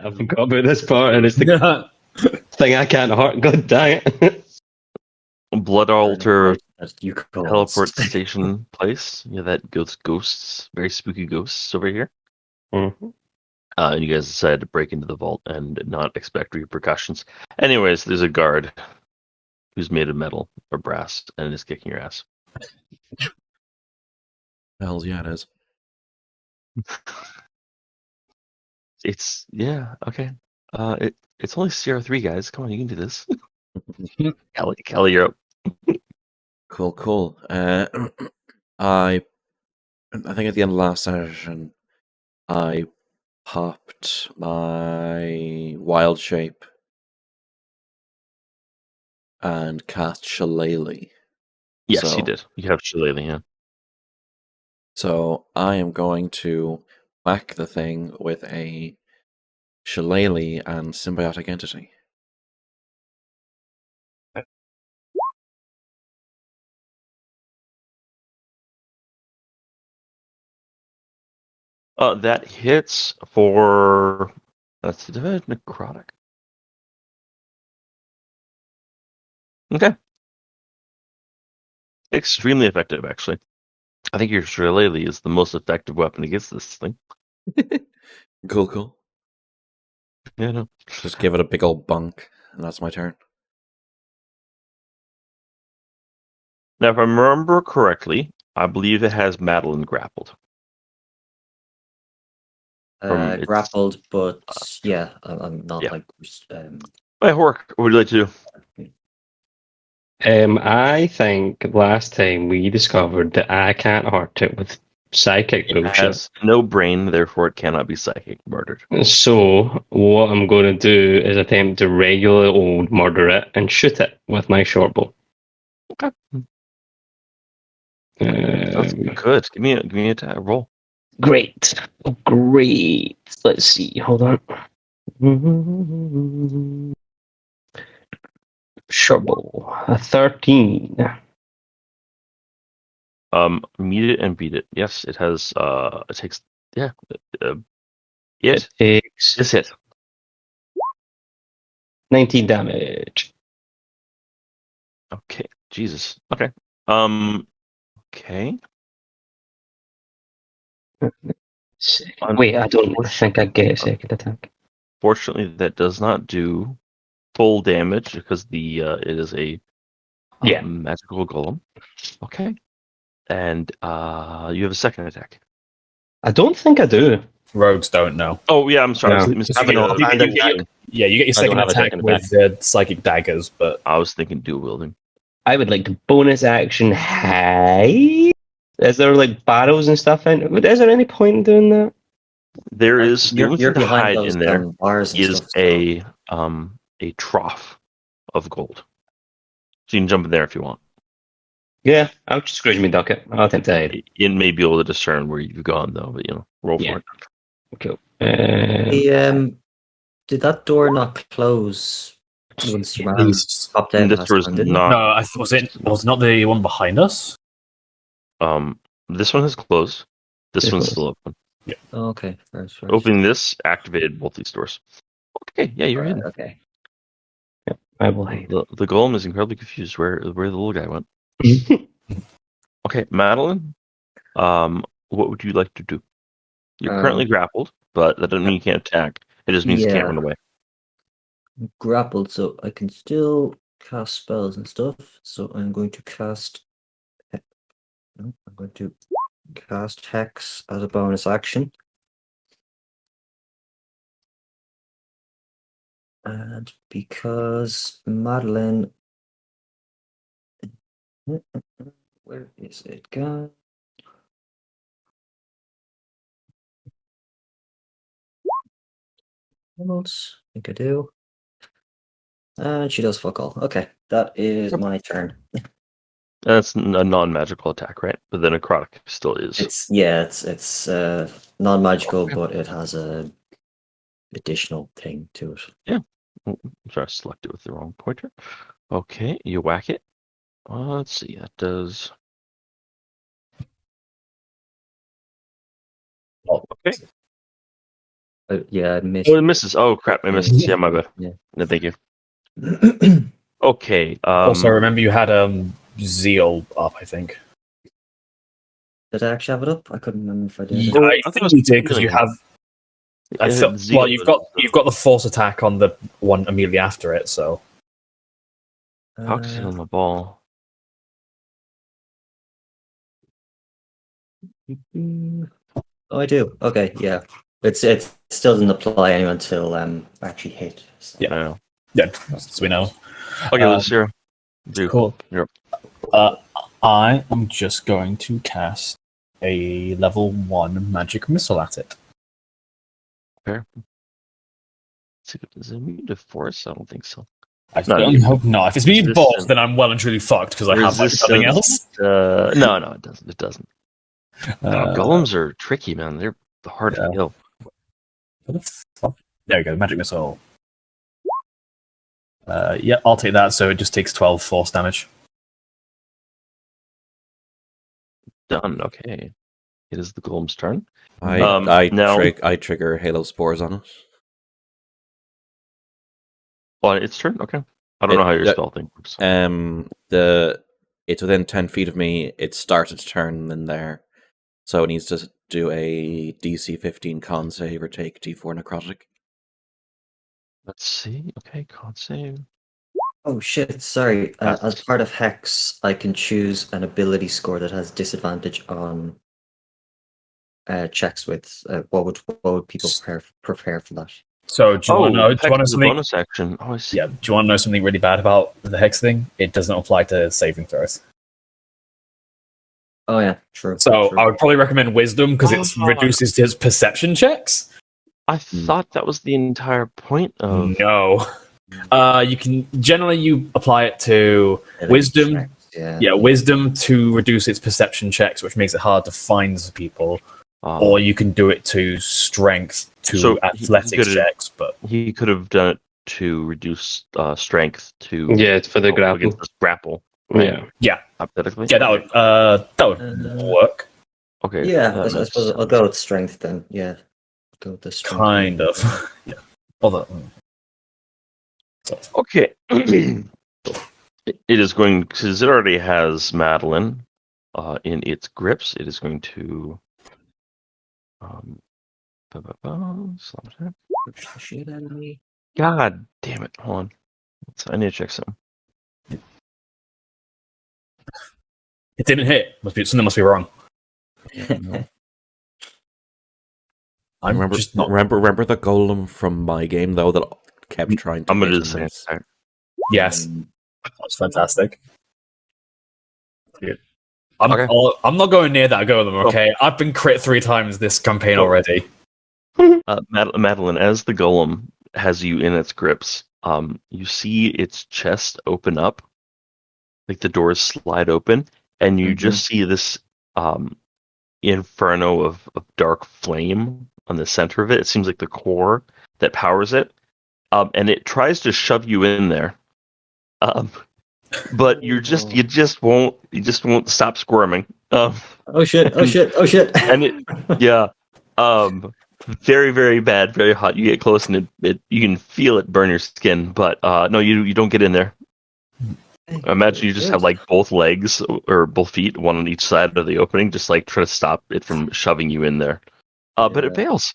I forgot about this part, and it's the thing I can't heart. God dang it. Blood Altar As you call teleport it. station place. Yeah, that ghosts, very spooky ghosts over here. Mhm. And you guys decided to break into the vault and not expect repercussions. Anyways, there's a guard who's made of metal or brass and is kicking your ass. Hell yeah, it is. It's okay. It's only CR3, guys. Come on, you can do this. Kelly, you're up. Cool. I think at the end of last session, I popped my wild shape and cast Shillelagh. Yes, So- you did. You have Shillelagh, yeah. So I am going to whack the thing with a Shillelagh and Symbiotic Entity. That hits for that's the necrotic. Okay. Extremely effective, actually. I think your Shillelagh is the most effective weapon against this thing. Cool. Yeah, no. Just give it a big old bunk, and that's my turn. Now, if I remember correctly, I believe it has Madeline grappled. From its- Grappled, but yeah, I'm not yeah. like. Hey, Hork, what would you like to do? I think last time we discovered that I can't heart it with psychic It bullshit. has no brain, therefore it cannot be psychic murdered. So what I'm going to do is attempt to regular old murder it and shoot it with my short bow. Okay. That's good. Give me a attack roll. Great. Let's see. Hold on. Short bow. A 13. Meet it and beat it. Yes, it has. It takes. Yeah. It takes This hit. 19 damage. Okay. Jesus. Okay. Okay. Wait, I don't think I get a second attack. Fortunately, that does not do full damage because it is a magical golem. Okay. And you have a second attack. I don't think I do. Rogues don't know. Oh yeah, I'm sorry. No. I was I have no hand in that. Yeah, you get your I don't second have a attack second with the psychic daggers, but I was thinking dual wielding. I would like to bonus action hide. Is there like barrels and stuff in? Is there any point in doing that? There is the only You're thing to behind hide those in there bars and is stuff, so- a trough of gold. So you can jump in there if you want. Yeah, I'll just scrooge me duck it. I'll attempt to hide. It may be able to discern where you've gone though, but roll Yeah. for it. Cool. Did that door not close once your man These- popped out? And this last was time, didn't not. no, was not the one behind us. This one has closed. This It's one's closed. still open. it? Oh, okay. First. Opening this activated both these doors. Okay, yeah, you're in. Okay. I will hide. The golem is incredibly confused where the little guy went. Okay, Madeline, what would you like to do? You're currently grappled, but that doesn't mean you can't attack. It just means you can't Yeah. run away. Grappled, so I can still cast spells and stuff. So I'm going to cast. No, I'm going to cast Hex as a bonus action. And because Madeline. Where is it gone? Else, I think I do. And she does fuck all. Okay, that is my turn. That's a non-magical attack, right? But then necrotic still is. It's non-magical, but it has a additional thing to it. I'm sorry, I selected with the wrong pointer. Okay, you whack it. Let's see, that does. Okay. Yeah, I missed. Oh, it misses. Oh crap! I missed. Yeah, my bad. Yeah. No, thank you. Okay. Also, remember you had Zeal up, I think. Did I actually have it up? I couldn't remember if I did. Oh, I I thought it think was you did because you healing. have. I It thought, had Zeal well, as- you've got the force attack on the one immediately after it, so Toxic on the ball. Oh, I do. Okay, yeah. It still doesn't apply anyway until I actually hit. So. Yeah. No. yeah, as we know. Okay, Um, let's zero. Do. Cool. Yep. I am just going to cast a level 1 magic missile at it. Is it immune to force? I don't think so. I No, certainly hope not. If it's being resistant. boss, then I'm well and truly fucked because I have like something else. No, it doesn't. It doesn't. Uh, Golems are tricky, man. They're hard yeah. to kill. What the fuck? There we go, magic missile. Yeah, I'll take that. So it just takes 12 force damage. Done. Okay. It is the golem's turn. I now- trigger Halo Spores on it. On its turn. Okay. I don't know how your spell thing works. It's within 10 feet of me. It starts its turn in there, so it needs to do a DC 15 con save or take D4 necrotic. Let's see. Okay, con save. Oh shit! Sorry. As part of Hex, I can choose an ability score that has disadvantage on checks with. What would people prepare for that? So do you want to know? Do you want to know a something? bonus action. Oh, I see. Yeah. Do you want to know something really bad about the hex thing? It doesn't apply to saving throws. Oh yeah, true. So true. I would probably recommend wisdom because it reduces his perception checks. I thought that was the entire point of. No. You can generally you apply it to Ability wisdom. checks, yeah. Yeah, wisdom to reduce its perception checks, which makes it hard to find people. Or you can do it to strength to So he athletics could've- checks, but He could have done it to reduce strength to. Yeah, for the go grapple. against this grapple. Yeah. Hypothetically. yeah, that would work. Okay. Yeah, that I makes suppose I'll sense. go with strength then. Yeah, go with the strength. Kind of. Yeah. Although Okay. It is going because it already has Madeline in its grips. It is going to slam attack. Push the shit out of me. God damn it! Hold on. I need to check something. it didn't hit. Something must be wrong. I'm remember, just not. remember the golem from my game though that kept trying to. I'm gonna do hit the and same. miss? Yes, that's fantastic. Dude. I'm not going near that golem. Okay, I've been crit 3 times this campaign already. Madeline, as the golem has you in its grips, you see its chest open up, like the doors slide open, and you just see this inferno of dark flame on the center of it. It seems like the core that powers it, and it tries to shove you in there, but you just won't stop squirming. Oh shit! Oh shit! Oh shit! And very, very bad, very hot. You get close and it you can feel it burn your skin, but no, you don't get in there. Imagine you just have like both legs or both feet, one on each side of the opening, just like try to stop it from shoving you in there. But it fails,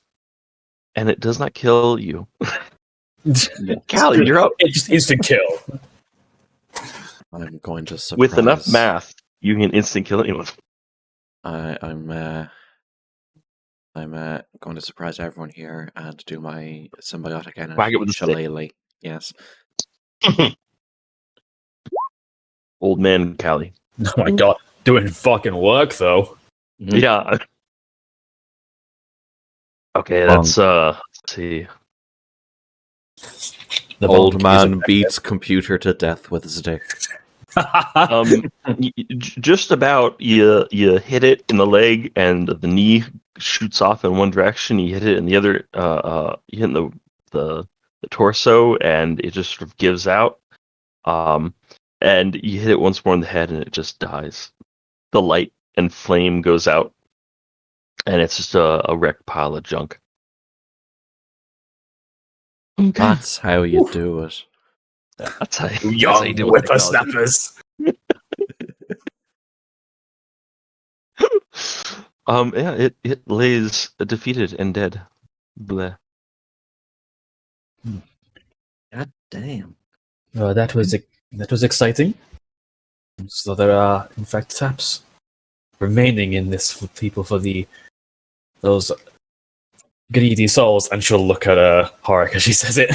and it does not kill you. Callie, you're up. It just instant kill. I'm going to surprise. With enough math, you can instant kill anyone. I'm going to surprise everyone here and do my symbiotic energy Whack it with a stick. shillelagh. Yes. Old man Callie. Oh my god, doing fucking work though. Yeah. Okay, that's let's see. The Old bulk is man beats computer to death with a stick. Just about you hit it in the leg and the knee shoots off in one direction. You hit it in the other. You hit in the torso and it just sort of gives out. And you hit it once more in the head and it just dies. The light and flame goes out, and it's just a wrecked pile of junk. That's how you do it. That's how you Young do it. whippersnappers. Yeah, it lays defeated and dead. Bleh. God damn. That was exciting. So there are, in fact, taps remaining in this for people for those greedy souls. And she'll look at Horik as she says it.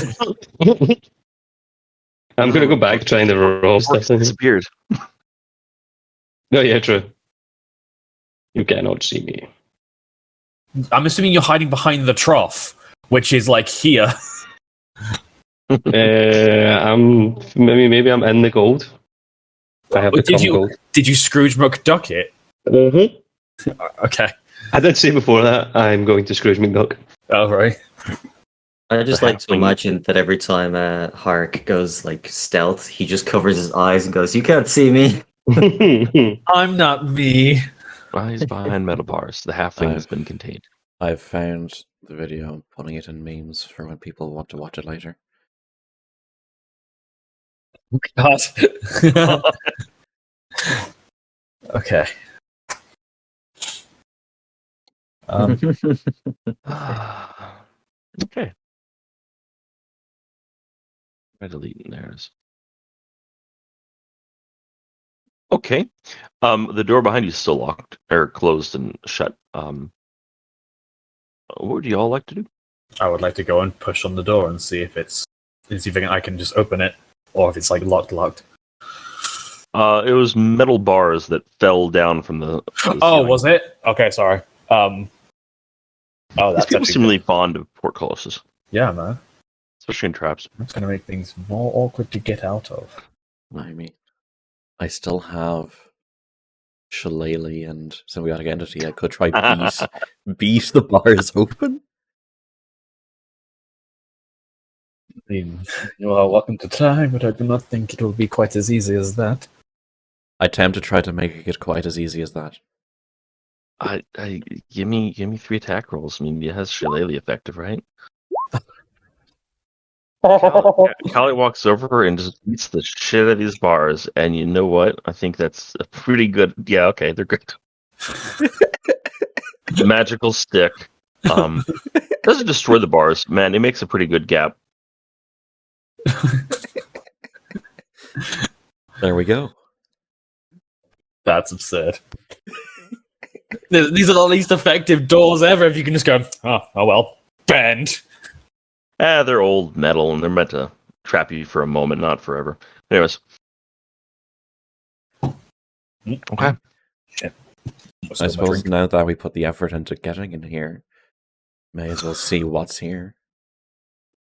I'm gonna go back trying to roll stuff. Disappeared. No, yeah, true. You cannot see me. I'm assuming you're hiding behind the trough, which is like here. Maybe I'm in the gold. I have Did become you- gold. Did you Scrooge McDuck it? Mm-hmm. Okay. I did say before that I'm going to Scrooge McDuck. Oh, right. I just The like to halfling- imagine that every time Hark goes like stealth, he just covers his eyes and goes, "You can't see me." I'm not me. Lies behind metal bars. The halfling has been contained. I've found the video, I'm putting it in memes for when people want to watch it later. God. Okay. Okay. Try deleting theirs. Okay. The door behind you is still locked or closed and shut. What would you all like to do? I would like to go and push on the door and see if I can just open it, or if it's like locked. It was metal bars that fell down from the Oh, ceiling. was it? Okay, sorry. Oh, These that's people actually seem really fond of portcullises, yeah, man. especially in traps. That's gonna make things more awkward to get out of. I mean, I still have Shillelagh and Symbiotic Entity. I could try beat the bars open. I mean, you are welcome to try, but I do not think it will be quite as easy as that. I attempt to try to make it quite as easy as that. I give me 3 attack rolls. I mean, it has Shillelagh effective, right? Kali walks over and just beats the shit out of these bars, and you know what? I think that's a pretty good. Yeah, okay, they're good. Magical stick. Doesn't destroy the bars, man. It makes a pretty good gap. There we go. That's absurd. These are the least effective doors ever. If you can just go, oh well, bend. They're old metal, and they're meant to trap you for a moment, not forever. Anyways. Okay. Shit. I suppose now that we put the effort into getting in here, may as well see what's here.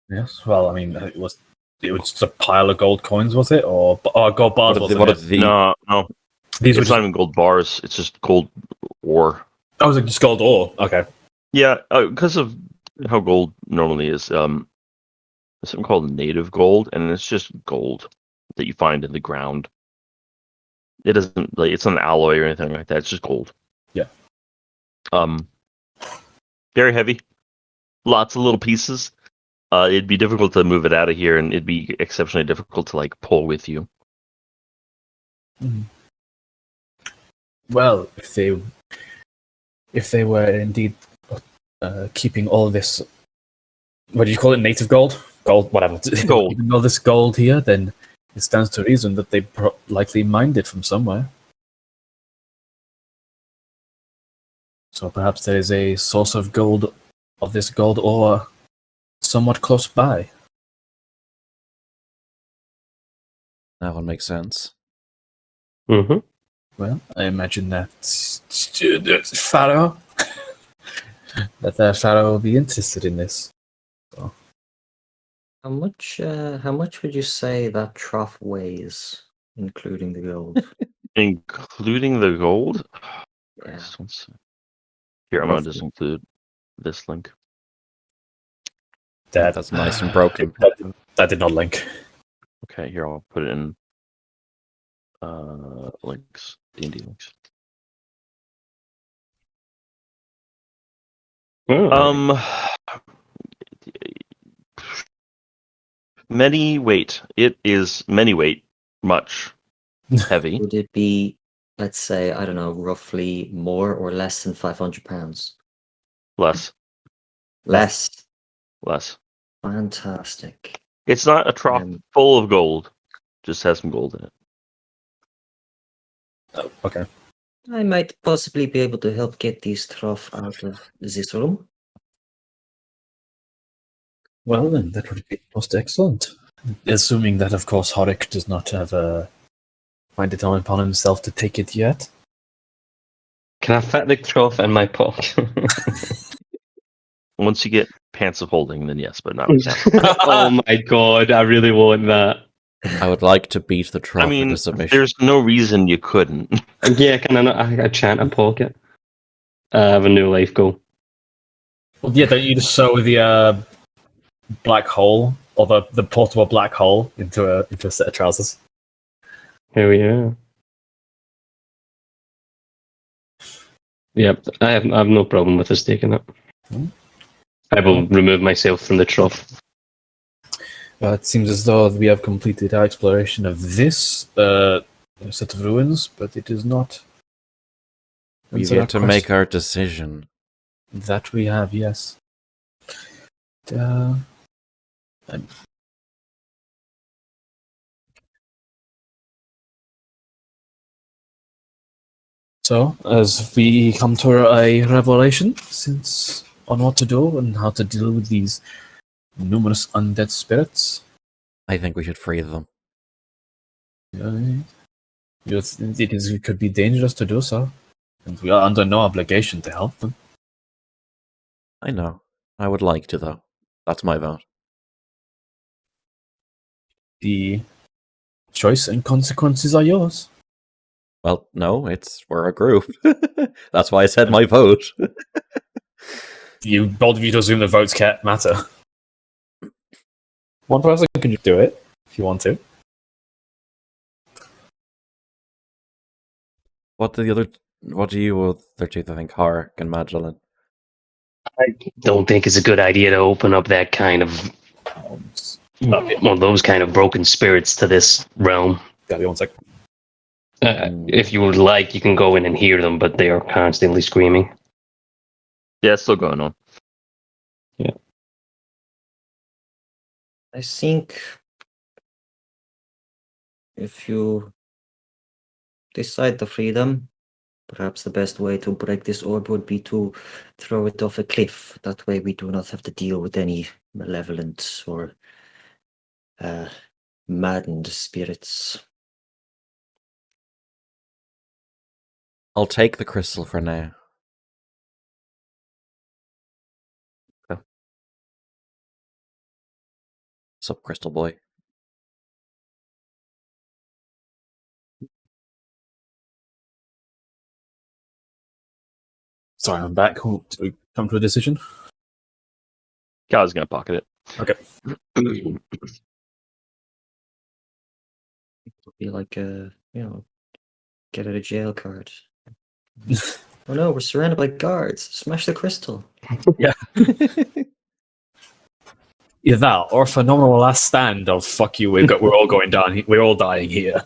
Yes. Well, I mean, it was just a pile of gold coins, was it, or gold bars? What are the No. These were It's just, not even gold bars. It's just gold ore. I was like, just gold ore. Okay. Yeah, because of how gold normally is. There's something called native gold, and it's just gold that you find in the ground. It doesn't it's not an alloy or anything like that. It's just gold. Yeah. Very heavy. Lots of little pieces. It'd be difficult to move it out of here, and it'd be exceptionally difficult to pull with you. Well, if they were indeed keeping all this, what do you call it, native gold? Gold, whatever. Gold. Keeping all this gold here, then it stands to reason that they likely mined it from somewhere. So perhaps there is a source of gold, of this gold ore, somewhat close by. That one makes sense. Mm-hmm. Well, I imagine that Pharaoh, Pharaoh will be interested in this. How much would you say that trough weighs, including the gold? Including the gold? Yeah. Here, I'm going to just include this link. That's nice and broken. That did not link. Okay, here, I'll put it in links. D&D links. Oh, Many weight. It is many weight. Much heavy. Would it be, let's say, I don't know, roughly more or less than 500 pounds? Less. Less. Less. Fantastic. It's not a trough Um, full of gold. Just has some gold in it. Oh, okay. I might possibly be able to help get this trough out of this room. Well, then, that would be most excellent. Assuming that, of course, Horik does not have find it upon himself to take it yet. Can I fit the trough in my pocket? Once you get pants of holding, then yes, but not right now. Oh my god, I really want that. I would like to beat the trough I mean, with a submission. there's no reason you couldn't. Yeah, can I not? I chant a pocket. I have a new life goal. Well, yeah, don't you just sew the black hole, or the portable black hole into a set of trousers? Here we are. Yep, I have no problem with us taking it. Hmm. I will remove myself from the trough. It seems as though we have completed our exploration of this set of ruins, but it is not. We've answered yet to our make our decision. That we have, yes. So, as we come to a revelation since on what to do and how to deal with these numerous undead spirits, I think we should free them. it could be dangerous to do so, and we are under no obligation to help them. I know. I would like to, though. That's my vote. The choice and consequences are yours. Well, no, we're a group. That's why I said my vote. You both of you to assume the votes can't matter. One person can just do it if you want to. What do you other two think, Horik and Magdalene? I don't think it's a good idea to open up that kind of those kind of broken spirits to this realm. Gotta be 1 sec. If you would like, you can go in and hear them, but they are constantly screaming. Yeah, it's still going on. I think if you decide to free them, perhaps the best way to break this orb would be to throw it off a cliff. That way we do not have to deal with any malevolent or maddened spirits. I'll take the crystal for now. Okay. Sup, Crystal Boy? Sorry, I'm back. Did we come to a decision? Kala's gonna pocket it. Okay. It would be like a, get out of jail card. Oh no, we're surrounded by guards. Smash the crystal. Either that, or a phenomenal last stand of "fuck you." We're all going down. We're all dying here.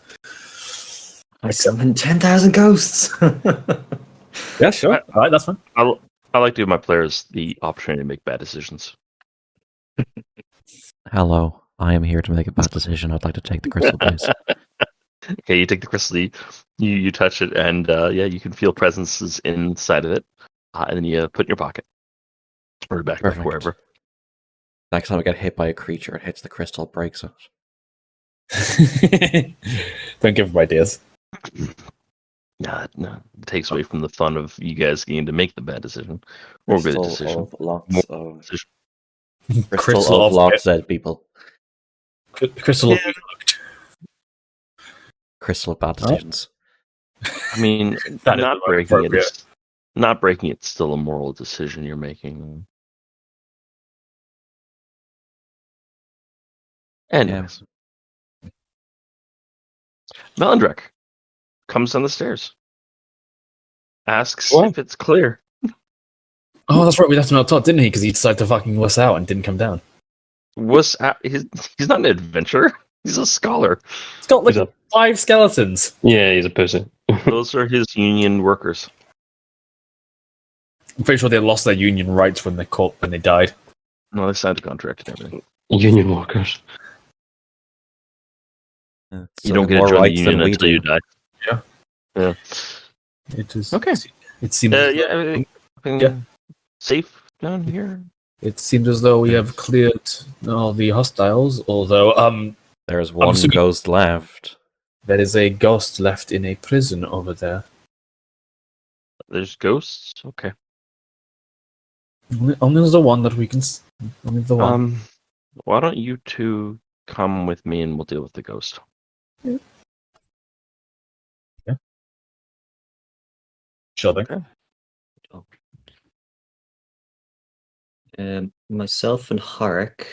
I summoned 10,000 ghosts. Yeah, sure. All right, that's fine. I like to give my players the opportunity to make bad decisions. Hello, I am here to make a bad decision. I'd like to take the crystal, please. Okay, you take the crystal, you touch it, and you can feel presences inside of it, and then you put it in your pocket or back Perfect. wherever. Next time I get hit by a creature, it hits the crystal, breaks it. Don't give them ideas. No, it takes away from the fun of you guys getting to make the bad decision or good decision. Of lots More of decision. crystal of lots of people. Crystal. Yeah. Crystal of bad decisions. I mean, That is not the breaking it. appropriate. Not breaking it's still a moral decision you're making. Anyways, Melindrek comes down the stairs, asks What? if it's clear. Oh, that's right. We left him out top, didn't he? Because he decided to fucking wuss out and didn't come down. he's not an adventurer. He's a scholar. It's got like He's a- 5 skeletons. Yeah, he's a pussy. Those are his union workers. I'm pretty sure they lost their union rights when they died. No, they signed a contract and everything. Union workers. You So don't they're get to more join the rights than union we until you do. die. Yeah. Yeah. It is Okay. It seems. Yeah. Everything Yeah. safe down here. It seems as though we have cleared all the hostiles. Although There's one assuming- ghost left. there is a ghost left in a prison over there. There's ghosts. Okay. Only the one that we can. Only the one. Why don't you two come with me and we'll deal with the ghost? Sure thing. Myself and Harik.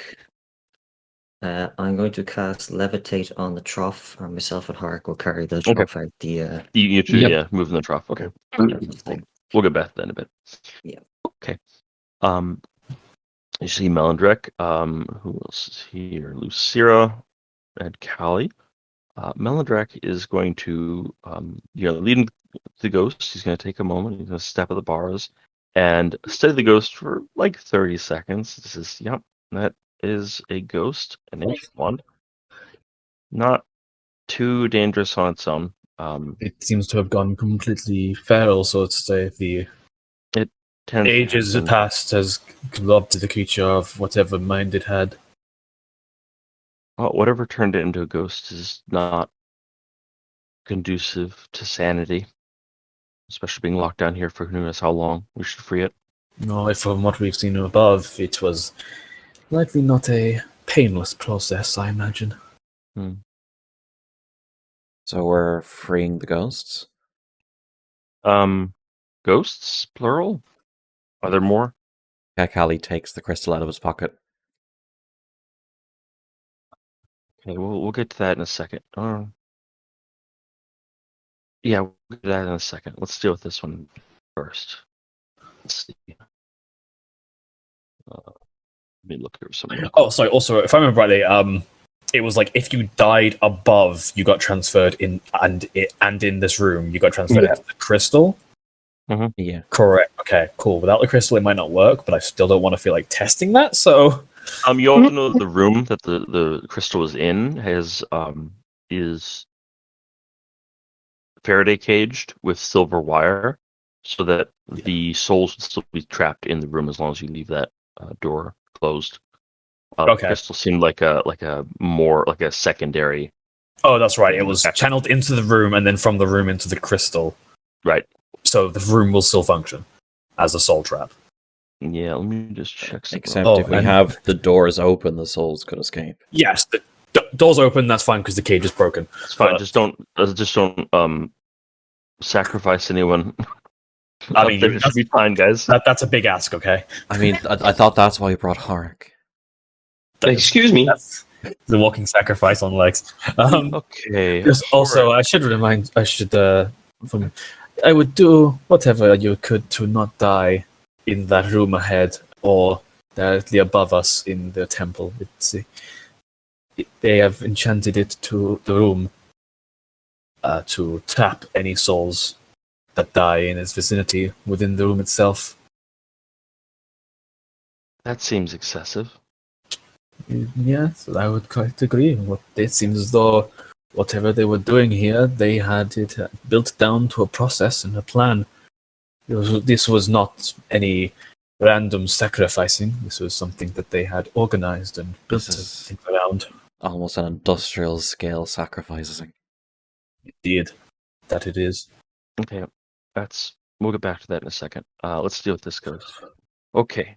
I'm going to cast Levitate on the trough, and myself and Harik will carry the Okay. trough out the You two, Yep. yeah, move in the trough. Okay. thing. We'll get back to that in a bit. Yeah. Okay. You see Melindrek. Who else is here? Lucira and Callie. Melindrek is going to, leading the ghost. He's going to take a moment. He's going to step at the bars and study the ghost for like 30 seconds. This is, yep, that is a ghost, an ancient one. Not too dangerous on its own. It seems to have gone completely feral, so to say. The tends to ages happen- past has corrupted the creature of whatever mind it had. Whatever turned it into a ghost is not conducive to sanity, especially being locked down here for who knows how long. We should free it. No, from what we've seen above, it was likely not a painless process, I imagine. So we're freeing the ghosts. Ghosts, plural? Are there more? Kakali takes the crystal out of his pocket. Okay, we'll get to that in a second. Yeah, we'll get to that in a second. Let's deal with this one first. Let's see. Let me look over something. Oh, sorry. Also, if I remember rightly, it was like if you died above, you got transferred in, and in this room, you got transferred Yeah. into the crystal. Yeah. Correct. Okay, cool. Without the crystal, it might not work, but I still don't want to feel like testing that. So, You also know that the room that the crystal is in is Faraday caged with silver wire, so that the souls would still be trapped in the room as long as you leave that door closed. Okay. The crystal seemed like a more like a secondary. oh, that's right. It was channeled into the room, and then from the room into the crystal. Right. So the room will still function as a soul trap. Yeah. Let me just check. something. Except Oh, if we and- have the doors open, the souls could escape. Yes, the door's open. That's fine because the cage is broken. It's fine. Just don't sacrifice anyone. I mean, it should be fine, guys. That's a big ask. Okay. I mean, I thought that's why you brought Harik. Excuse me. That's the walking sacrifice on legs. Okay. Yes, also, I would do whatever you could to not die in that room ahead or directly above us in the temple. They have enchanted it to the room to trap any souls that die in its vicinity within the room itself. That seems excessive. Yes, I would quite agree. It seems as though whatever they were doing here, they had it built down to a process and a plan. This was not any random sacrificing. This was something that they had organized and built This is- things around. Almost an industrial scale sacrificing. Indeed, that it is. Okay. We'll get back to that in a second. Let's deal with this ghost. Okay.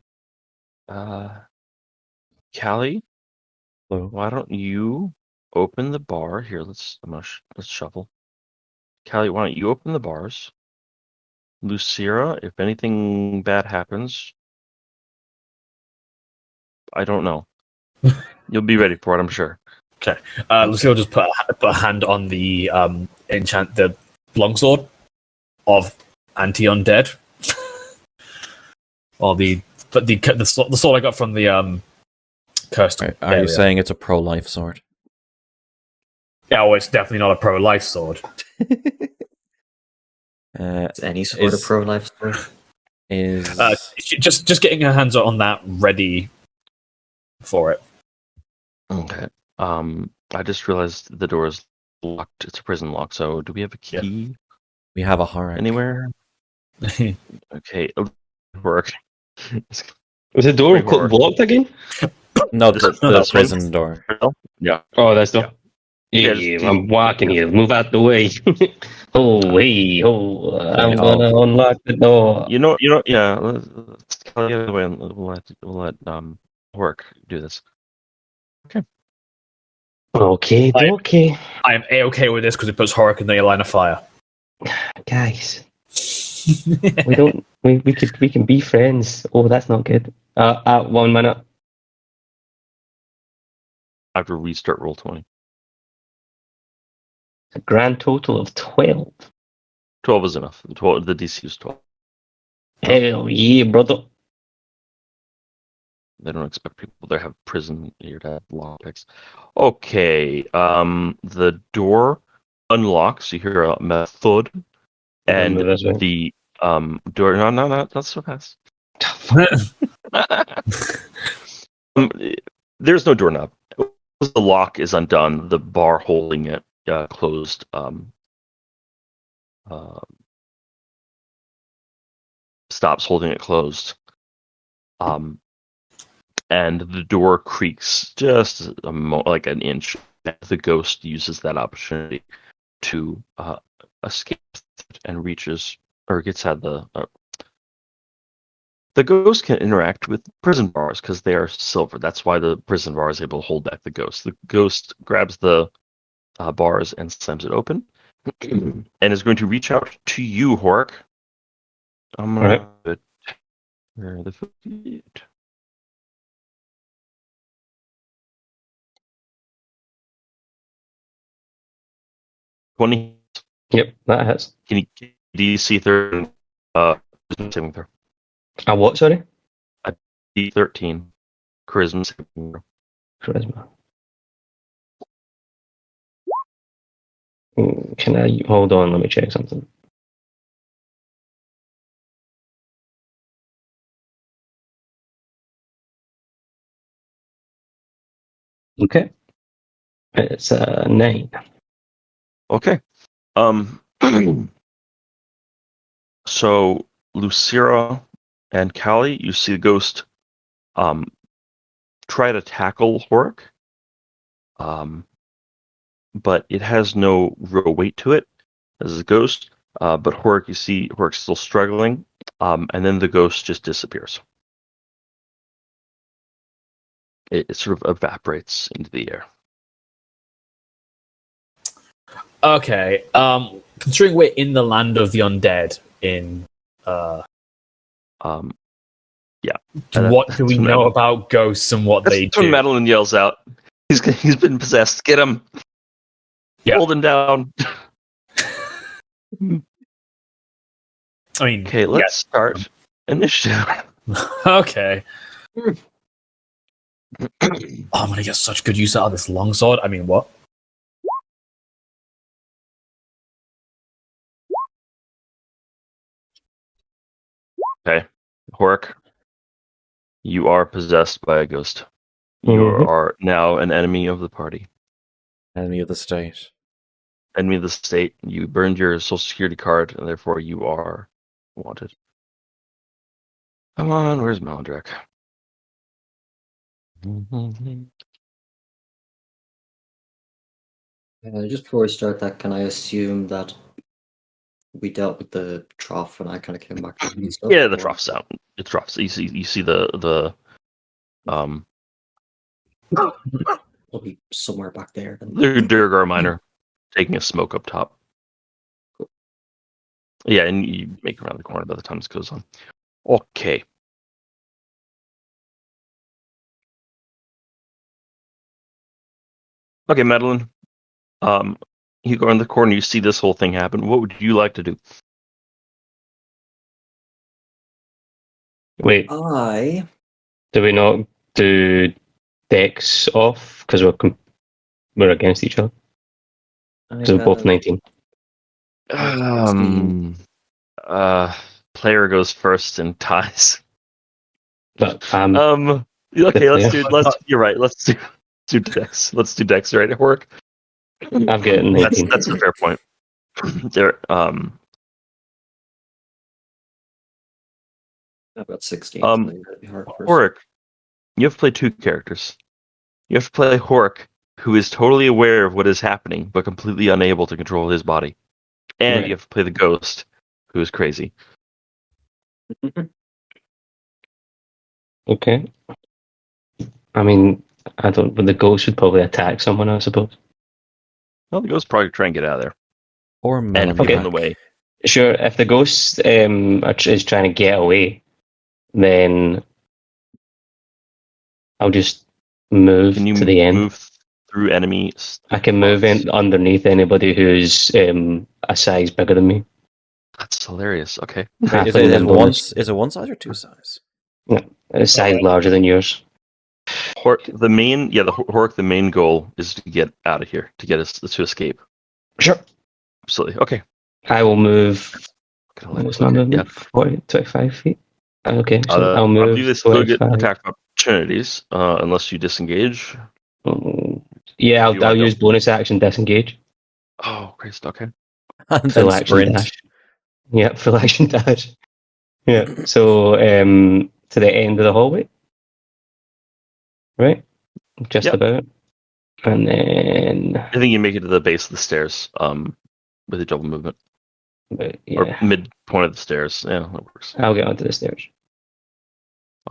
Callie, Hello. why don't you open the bar here? Let's shuffle. Callie, why don't you open the bars? Lucira, if anything bad happens, I don't know. You'll be ready for it, I'm sure. Lucille just put a hand on the the longsword of anti-undead, or the sword I got from the cursed Are area. you saying it's a pro-life sword? Yeah, well, it's definitely not a pro-life sword. Is any sort of Is- pro-life sword? Is Just getting her hands on that, ready for it. Okay. I just realized the door is locked. It's a prison lock. So, do we have a key we have a horror anywhere? Okay. Work. Was the door Horror. blocked again? No, This- the this one? prison door. Yeah. Oh, that's the. Yeah, Yeah, just- I'm walking here. Move out the way. Oh, hey, I'm gonna unlock the door. You know. Yeah. Let's call the other way, and we'll let work do this. Okay, Right. okay, I am a-okay with this because it puts Horik in the line of fire. guys. We don't. We can be friends. Oh, that's not good. 1 minute. I have to restart roll 20. A grand total of 12. 12 is enough. The DC is 12. Hell yeah, brother. They don't expect people to have prison here to have long picks. Okay. The door unlocks. You hear a method, and Remember this way. the door. No, not so fast. There's no doorknob. The lock is undone. The bar holding it closed. Stops holding it closed. And the door creaks just like an inch. The ghost uses that opportunity to escape and reaches or gets out the ghost can interact with prison bars because they are silver. That's why the prison bar is able to hold back the ghost. The ghost grabs the bars and slams it open and is going to reach out to you, Horik. I'm gonna put where the feet. $20. Yep, that hits. Can you DC 13? Saving throw. What, sorry? D13. Charisma saving throw. Charisma. Can I hold on? Let me check something. Okay. It's 9. Okay. So Lucira and Callie, you see the ghost try to tackle Horik. But it has no real weight to it as a ghost. But Horik, you see Horik's still struggling. And then the ghost just disappears. It sort of evaporates into the air. Okay. Considering we're in the land of the undead, in Yeah. what do we That's know when about ghosts and what they That's when do? Madeline yells out. He's been possessed. Get him. Yeah. Hold him down. I mean, Okay, let's start initiative. okay. Oh, I'm gonna get such good use out of this longsword. I mean, what? Okay, Horik, you are possessed by a ghost. You Mhm. are now an enemy of the party. Enemy of the state. Enemy of the state. You burned your social security card, and therefore you are wanted. Come on, where's Malandrak? Just before we start that, can I assume that we dealt with the trough and I kind of came back to the stuff? Yeah, the or- trough's out. The trough's. You see the It'll be somewhere back there. Then. the Durgar miner taking a smoke up top. Yeah, and you make it around the corner by the time this goes on. Okay. Okay, Madeline. You go in the corner, you see this whole thing happen. What would you like to do? Wait, I do we not do Dex off because we're against each other. I Because we're both have 19. 16. Player goes first and ties. But Okay, let's player. do. You're right. Let's do Dex. Let's do Dex. Right, Hork. I've got 19. That's a fair point. There. I've got 16. So that'd be hard for us. Hork. You have to play two characters. You have to play Hork, who is totally aware of what is happening, but completely unable to control his body. And Right. you have to play the Ghost, who is crazy. Okay. I mean, but the ghost should probably attack someone, I suppose. Well, the Ghost probably try and get out of there. Or And Melon people in the Jack. way. Sure, if the ghost is trying to get away, then I'll just move Can you to the end. move through enemies? I can move in underneath anybody who's a size bigger than me. That's hilarious. Okay. Wait, Half is of it them bonus. one size or two size? A size larger than yours. Hork, the main goal is to get out of here, to get us to escape. Sure. Absolutely. Okay. I will move. Kinda like- What's my movement? Yeah. 40, 25 feet. Okay, so I'll I move. believe they still get 25. attack opportunities unless you disengage. Yeah, You I'll wanna use go? bonus action disengage. Oh, Christ. Okay. And Full then action sprint. dash. Yeah, full action dash. Yeah, so to the end of the hallway. Right? Just Yep. about. And then. I think you make it to the base of the stairs with a double movement. But Or yeah, midpoint of the stairs. Yeah, that works. I'll get onto the stairs.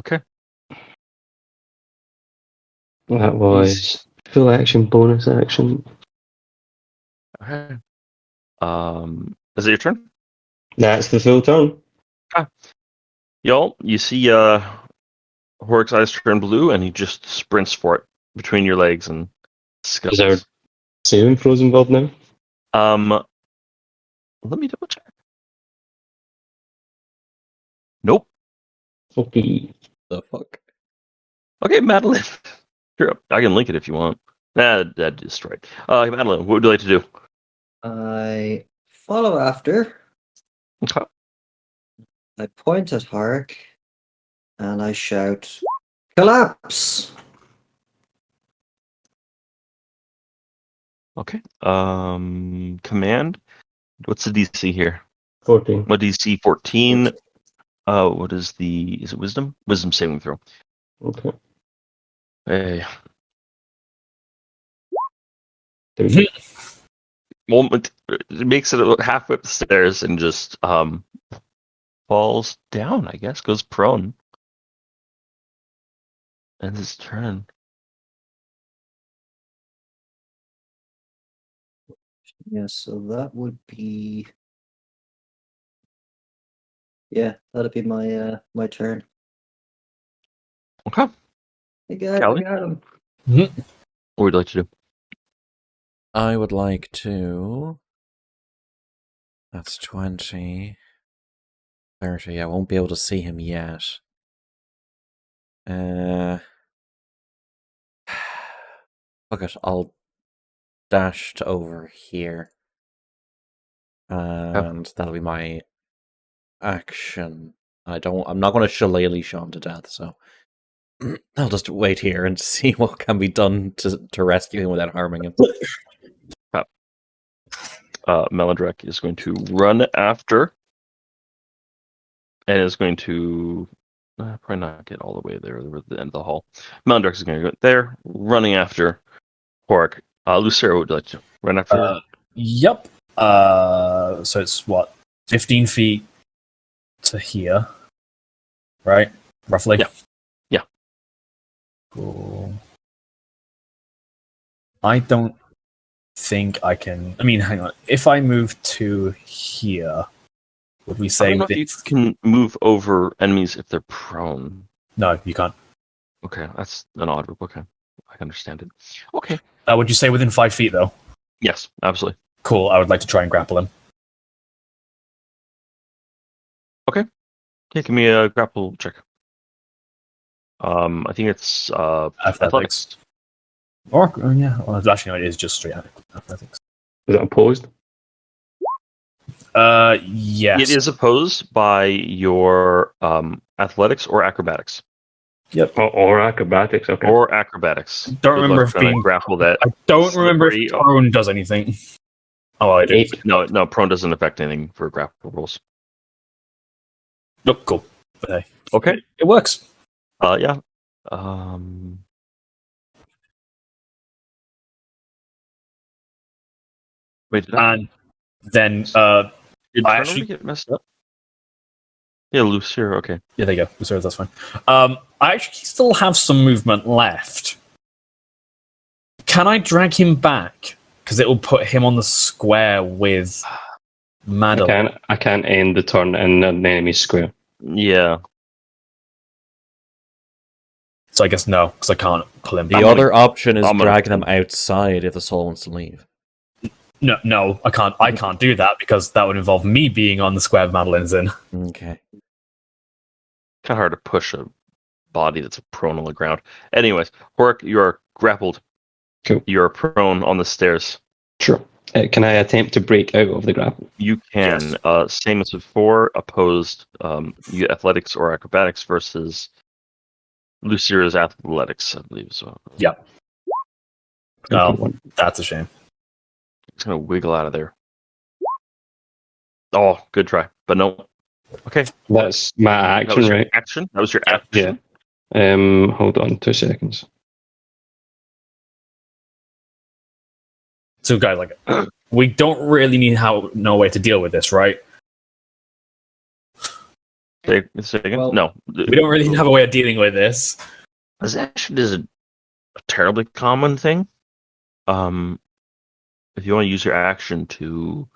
Okay. That was full action, bonus action. Okay. Is it your turn? That's the full turn. Y'all, you see Hork's eyes turn blue and he just sprints for it between your legs and scuttles. Is there saving throws involved now? Let me double check. Nope. Okay. The fuck? Okay, Madeline. Sure, I can link it if you want. That is right. Madeline, what would you like to do? I follow after. Okay. I point at Hark. And I shout, "Collapse!" Okay. Command. What's the DC here? 14. What DC? 14. What is is it Wisdom? Wisdom saving throw. Okay. Hey. Well, it makes it halfway up the stairs and just falls down, I guess, goes prone. And his turn. Yeah, so that would be. Yeah, that'd be my turn. Okay. I got Callie? him. What would you like to do? I would like to. That's 20. 30. I won't be able to see him yet. Fuck it. I'll dash to over here. And that'll be my action. I'm not going to shillelagh Sean to death, so I'll just wait here and see what can be done to rescue him without harming him. Melandrek is going to run after and is going to probably not get all the way there at the end of the hall. Melandrek is going to go there, running after Hork. Lucero would like to run after. Yep. So it's what, 15 feet to here, right? Roughly. Yeah. Cool. I don't think I can. I mean, hang on. If I move to here, would we I say don't know if within? you can move over enemies if they're prone. No, you can't. Okay, that's an odd rule. Okay, I understand it. Okay. Would you say within 5 feet though? Yes, absolutely. Cool. I would like to try and grapple him. Okay, give me a grapple check. I think it's athletics. Or yeah, well, actually no, it is just straight athletics. Is it opposed? Yes. It is opposed by your athletics or acrobatics. Or acrobatics, okay. Or acrobatics. Don't Good remember luck if trying to being grapple that. I don't remember slippery- if prone does anything. Oh, I do. 8. No, prone doesn't affect anything for grapple rolls. Nope, cool. But hey, Okay. it works. Yeah. Wait, did And then did I Turnover actually- get messed up? Yeah, loose here. Okay. yeah, there you go. Sorry, that's fine. I actually still have some movement left. Can I drag him back? Because it will put him on the square with Madeline. I can't end the turn in an enemy square. Yeah. So I guess no, because I can't pull him The back. other option is I'm gonna- dragging him outside if the soul wants to leave. No, I can't. I can't do that because that would involve me being on the square Madeline's in. Okay. Kind of hard to push a body that's prone on the ground. Anyways, Hork, you are grappled. Cool. You are prone on the stairs. Sure. Can I attempt to break out of the grapple? You can. Same as before, opposed. You get athletics or acrobatics versus Lucira's athletics, I believe. So Yeah. Oh, that's a shame. it's going to wiggle out of there. Oh, good try. But no. Okay. That's my That action, was your right? action? That was your action? Hold on 2 seconds. So, guys, like, we don't really need no way to deal with this, right? Say again? Well, no. We don't really have a way of dealing with this. Possession is a terribly common thing. If you want to use your action to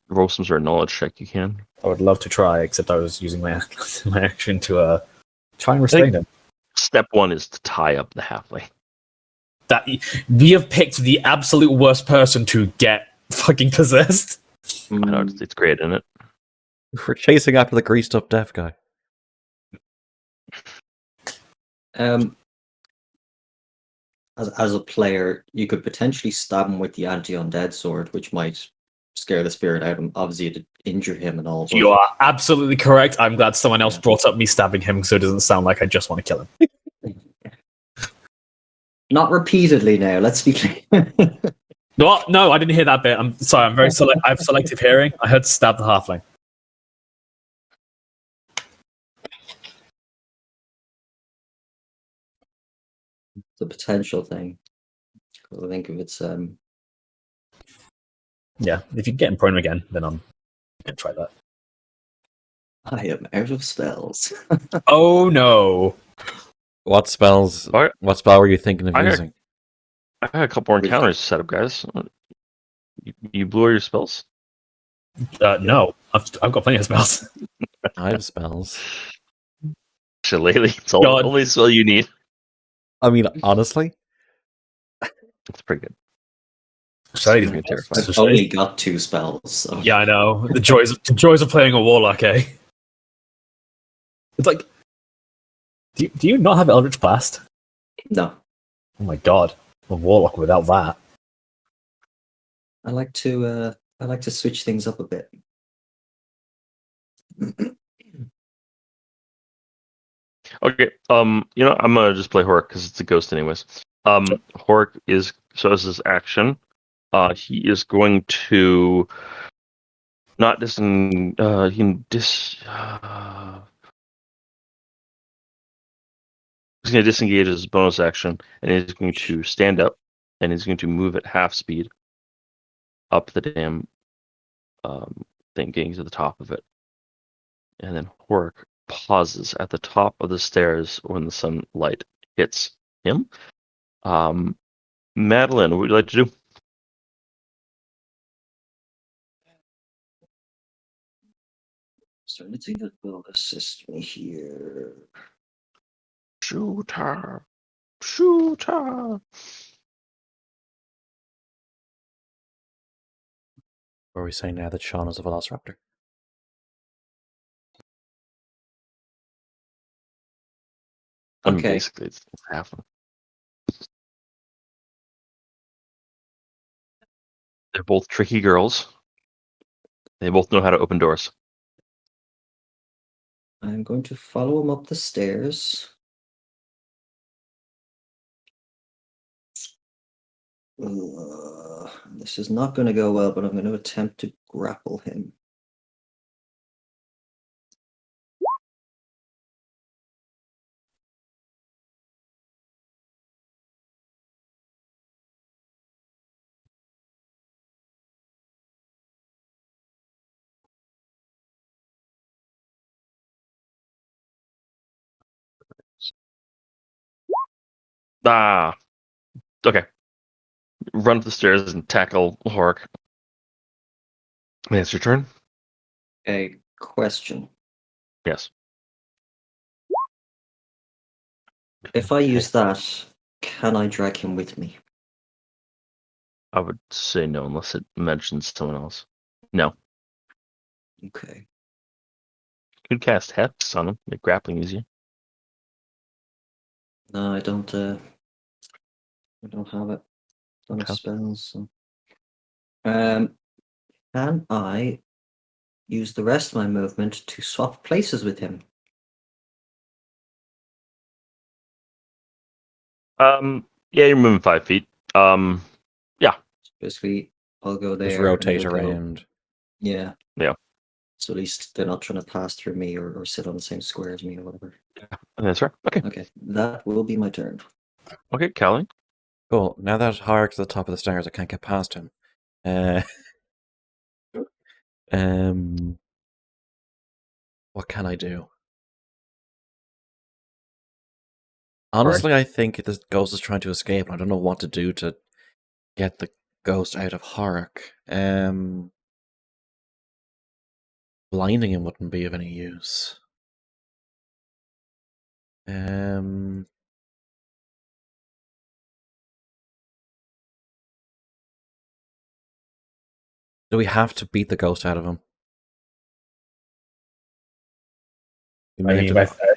roll some sort of knowledge check, you can. I would love to try, except I was using my action to try and restrain him. Step 1 is to tie up the halfling. That we have picked the absolute worst person to get fucking possessed. I know it's great, isn't it? We're chasing after the greased up deaf guy. As a player, you could potentially stab him with the anti-undead sword, which might scare the spirit out of him. Obviously, it'd injure him and all. But You are absolutely correct. I'm glad someone else brought up me stabbing him, so it doesn't sound like I just want to kill him. not repeatedly now. Let's be clear. No, I didn't hear that bit. I'm sorry. I'm very I have selective hearing. I heard stab the halfling. The potential thing. 'Cause I think if it's Yeah, if you get him prone again, then I'm gonna try that. I am out of spells. Oh no! What spells? Alright. What spell were you thinking of I heard- using? I had a couple more encounters set up, guys. You blew all your spells? No, I've got plenty of spells. I have spells. Shillelagh. It's all God. only spell you need. I mean, honestly, It's pretty good. Shillelagh's It's terrifying. I've only got 2 spells. So. Yeah, I know. The joys of playing a warlock, eh? It's like, do you not have Eldritch Blast? No. Oh my god, a warlock without that. I like to switch things up a bit. Okay. I'm gonna just play Hork because it's a ghost, anyways. Hork is so as his action. He is going to not he can he's going to disengage his bonus action, and he's going to stand up, and he's going to move at half speed up the damn thing, getting to the top of it. And then Hork pauses at the top of the stairs when the sunlight hits him. Madeline, what would you like to do? Starting to think that will assist me here. Shoot her. Shoot her. what are we saying now that Sean is a velociraptor? I mean, Okay. basically, it's half. They're both tricky girls. They both know how to open doors. I'm going to follow him up the stairs. This is not going to go well, but I'm going to attempt to grapple him. Ah, okay. Run up the stairs and tackle Hork. It's your turn. A question. Yes. If I use that, can I drag him with me? I would say no unless it mentions someone else. No. Okay. Could cast Hex on him, make grappling easier. No, I don't have it on Okay. spells. So. Can I use the rest of my movement to swap places with him? Yeah, you're moving 5 feet. Basically, I'll go there. Just and rotate he'll go- around. Yeah. Yeah. So at least they're not trying to pass through me or sit on the same square as me or whatever. That's right. Okay. Okay, that will be my turn. Okay, Callie. Cool. Now that Hark's at the top of the stairs, I can't get past him. Um, what can I do? Honestly, I think this ghost is trying to escape. I don't know what to do to get the ghost out of Hark. Blinding him wouldn't be of any use. Do we have to beat the ghost out of him? We I may mean, have to-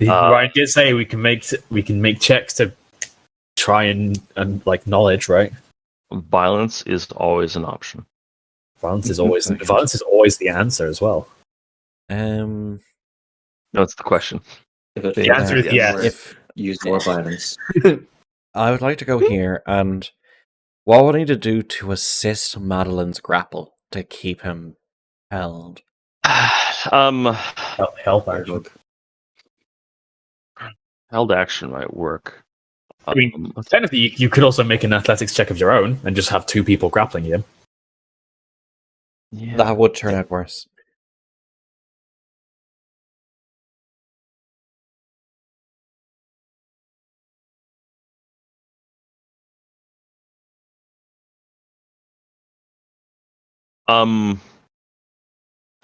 Ryan did say we can make checks to try and like knowledge, right? Violence is always an option. Violence is Okay. always the answer as well. No, it's the question. If it The answer is fails, yes. we're If use more violence. I would like to go here, and what would I need to do to assist Madeline's grapple to keep him held? Help action. Hug. Held action might work. I mean, technically, you could also make an athletics check of your own and just have two people grappling you. yeah. That would turn out worse.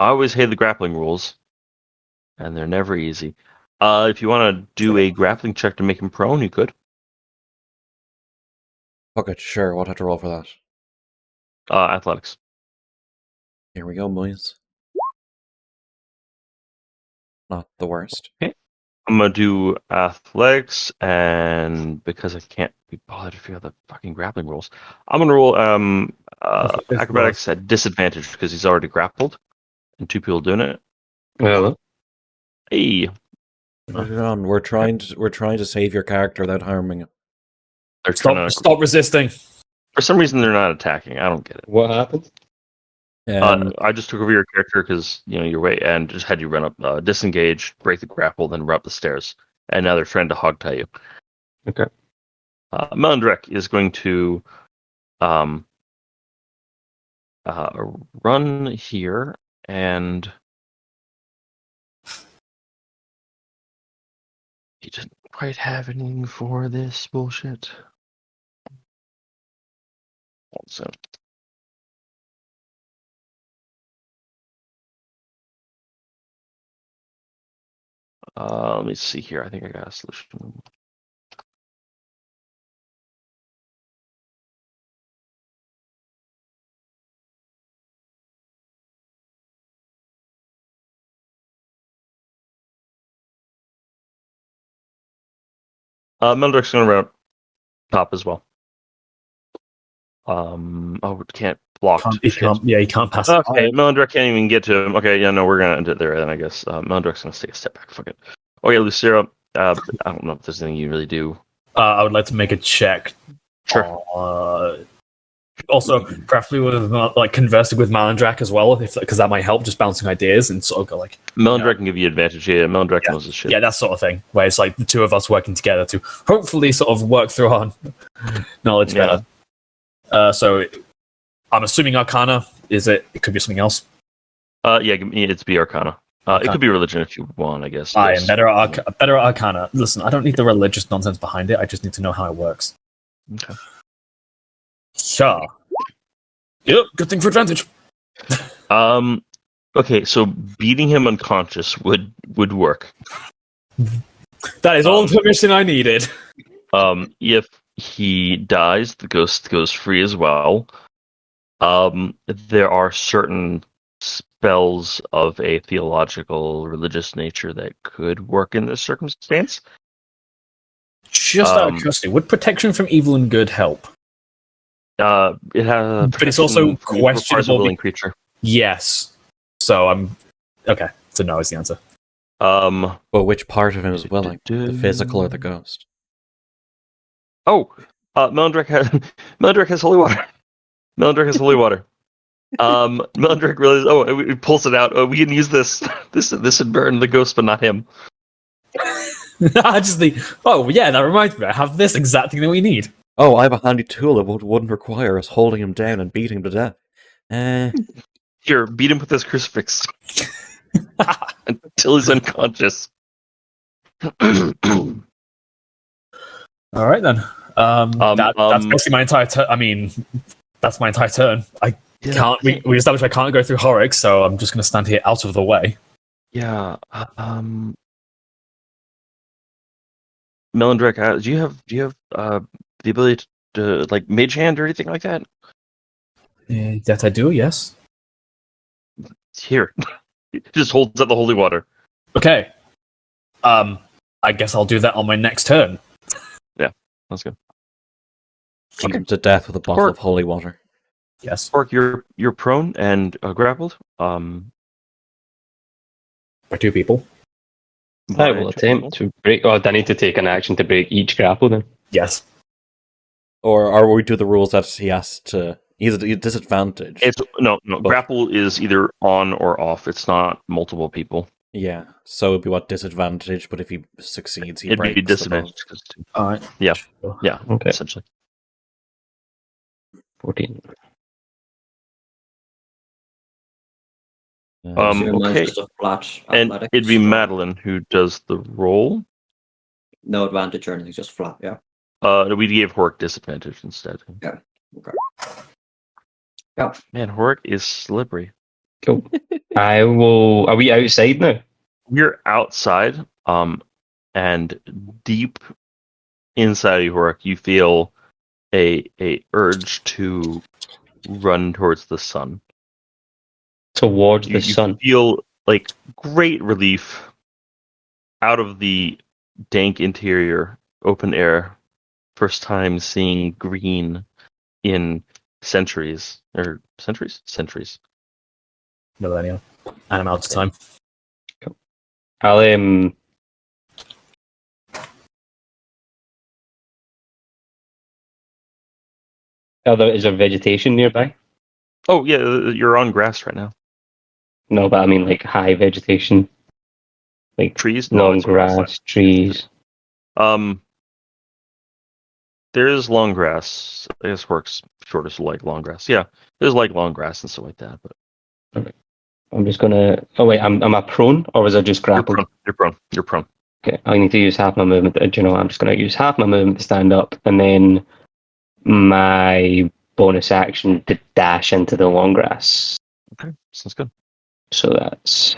I always hate the grappling rules, and they're never easy. If you want to do a grappling check to make him prone, you could. Okay, sure. We'll have to roll for that. Athletics. Here we go, boys. Not the worst. I'm gonna do athletics, and because I can't be bothered to figure out the fucking grappling rules, I'm gonna roll acrobatics at disadvantage because he's already grappled, and two people doing it. Well, Hey, Put it on. We're trying to save your character without harming him. they're trying to. Stop resisting. For some reason, they're not attacking. I don't get it. what happened? I just took over your character because your weight and just had you run up, disengage, break the grapple, then run up the stairs, and now they're trying to hog tie you. Okay. Melandrek is going to run here and he didn't quite have anything for this bullshit. So. Let me see here. I think I got a solution. Meldrick's going around top as well. It can't block. He can't pass it. Okay, Meldrick can't even get to him. Okay, yeah, no, we're gonna end it there then, I guess. Meldrick's gonna take a step back. Fuck it. Okay, Lucira. I don't know if there's anything you really do. I would like to make a check. Sure. Also, preferably with conversing with Malandrak as well, because that might help, just bouncing ideas and sort of go like. Meldrick can give you advantage. Yeah, Meldrick knows his shit. Yeah, that sort of thing, where it's like the two of us working together to hopefully sort of work through our knowledge better. So, I'm assuming Arcana. Is it? It could be something else. It's be Arcana. It could be religion if you want, I guess. I am better at Arcana. Listen, I don't need the religious nonsense behind it. I just need to know how it works. Okay. Sure. Yep, good thing for advantage. Okay, so beating him unconscious would work. That is all the permission I needed. If he dies, the ghost goes free as well. There are certain spells of a theological, religious nature that could work in this circumstance. Just out of curiosity, would protection from evil and good help? It has, but it's also questionable. Willing creature. Yes. So I'm okay. So no is the answer. But which part of him is willing? The physical or the ghost? Meldrick has holy water. Meldrick has holy water. Meldrick realizes. He pulls it out. We can use this. This would burn the ghost, but not him. That reminds me. I have this exact thing that we need. Oh, I have a handy tool that wouldn't require us holding him down and beating him to death. Here, beat him with this crucifix until he's unconscious. All right then. That's basically my entire turn. I mean, that's my entire turn. Can't. We established I can't go through Horrocks, so I'm just going to stand here out of the way. Yeah. Melandrick, do you have the ability to like mage hand or anything like that? That I do, yes. Here, it just holds up the holy water. Okay. I guess I'll do that on my next turn. Yeah, that's good. Beat him to death with a bottle of holy water. Yes. Orc, you're prone and grappled. By two people. I will attempt to break. Oh, do I need to take an action to break each grapple then? Yes. Or are we do the rules that he has to? He's at a disadvantage. No. Grapple is either on or off. It's not multiple people. Yeah, so it'd be disadvantage. But if he succeeds, he it'd breaks be disadvantage. All right. Yeah. Sure. Yeah. Okay. Essentially. 14. Okay. And it'd be Madeline who does the roll. No advantage or anything, just flat. Yeah. We gave Hork disadvantage instead. Yeah. Okay. Yeah. Man, Hork is slippery. Cool. I will. Are we outside now? We're outside. And deep inside of Hork, you feel a urge to run towards the sun. Towards the You sun. feel like great relief out of the dank interior, open air. First time seeing green in centuries. Centuries. Millennium. And I'm out of time. Cool. I'll is there vegetation nearby? Oh yeah, you're on grass right now. No, but I mean like high vegetation, like Trees, long it's grass, trees. There is long grass. I guess works shortest like long grass. Yeah, there's like long grass and stuff like that. But I'm just gonna. Oh wait, am I prone or was I just grappled? You're prone. Okay, I need to use half my movement. Do you know what? I'm just gonna use half my movement to stand up, and then my bonus action to dash into the long grass. Okay, sounds good. So that's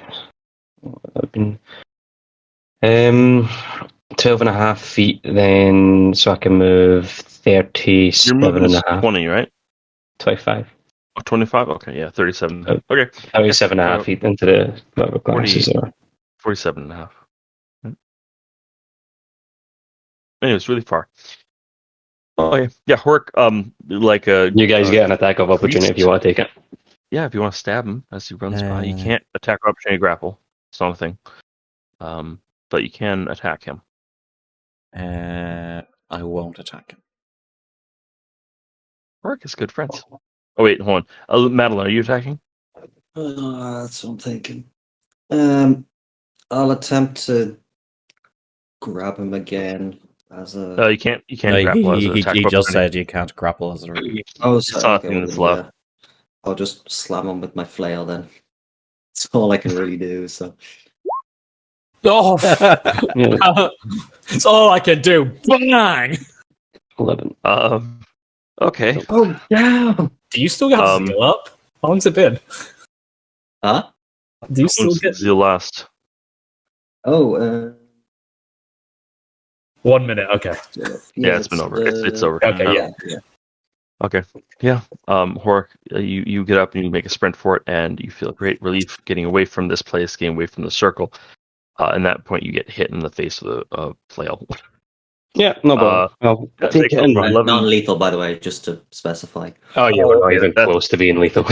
12.5 feet then, so I can move 37 Your movement and is a half. 20, right? 25. Oh, 25? Okay, yeah, 37. Oh. Okay. 37.5 feet into the whatever glasses are. 47 and a half. Anyways, really far. Oh yeah, Hork. Like You guys get an attack of opportunity if you want to take it. Yeah, if you want to stab him as he runs by, you Uh. can't attack or opportunity grapple. It's not a thing. But you can attack him. I won't attack him. Hork is good friends. Oh wait, hold on. Madeline, are you attacking? That's what I'm thinking. I'll attempt to grab him again as a. You can't. You can't No, grapple as an he attack. just opportunity. said you can't grapple as a. Oh, It's not okay, in well, this left. yeah. I'll just slam him with my flail then. That's all I can really do. So Oh, Yeah, it's all I can do. Bang! 11. Okay. oh yeah. Do you still have Zeal up? How long's it been? Huh? Do you still get Zeal last? Oh. 1 minute? Okay. Yeah, it's been over. It's over. Okay, yeah. Okay. Yeah. Hork, you get up and you make a sprint for it, and you feel great relief getting away from this place, getting away from the circle. And that point, you get hit in the face with a flail. Yeah, no problem. I'll take it in. Non-lethal, by the way, just to specify. Oh, yeah, we're not even that's- close to being lethal.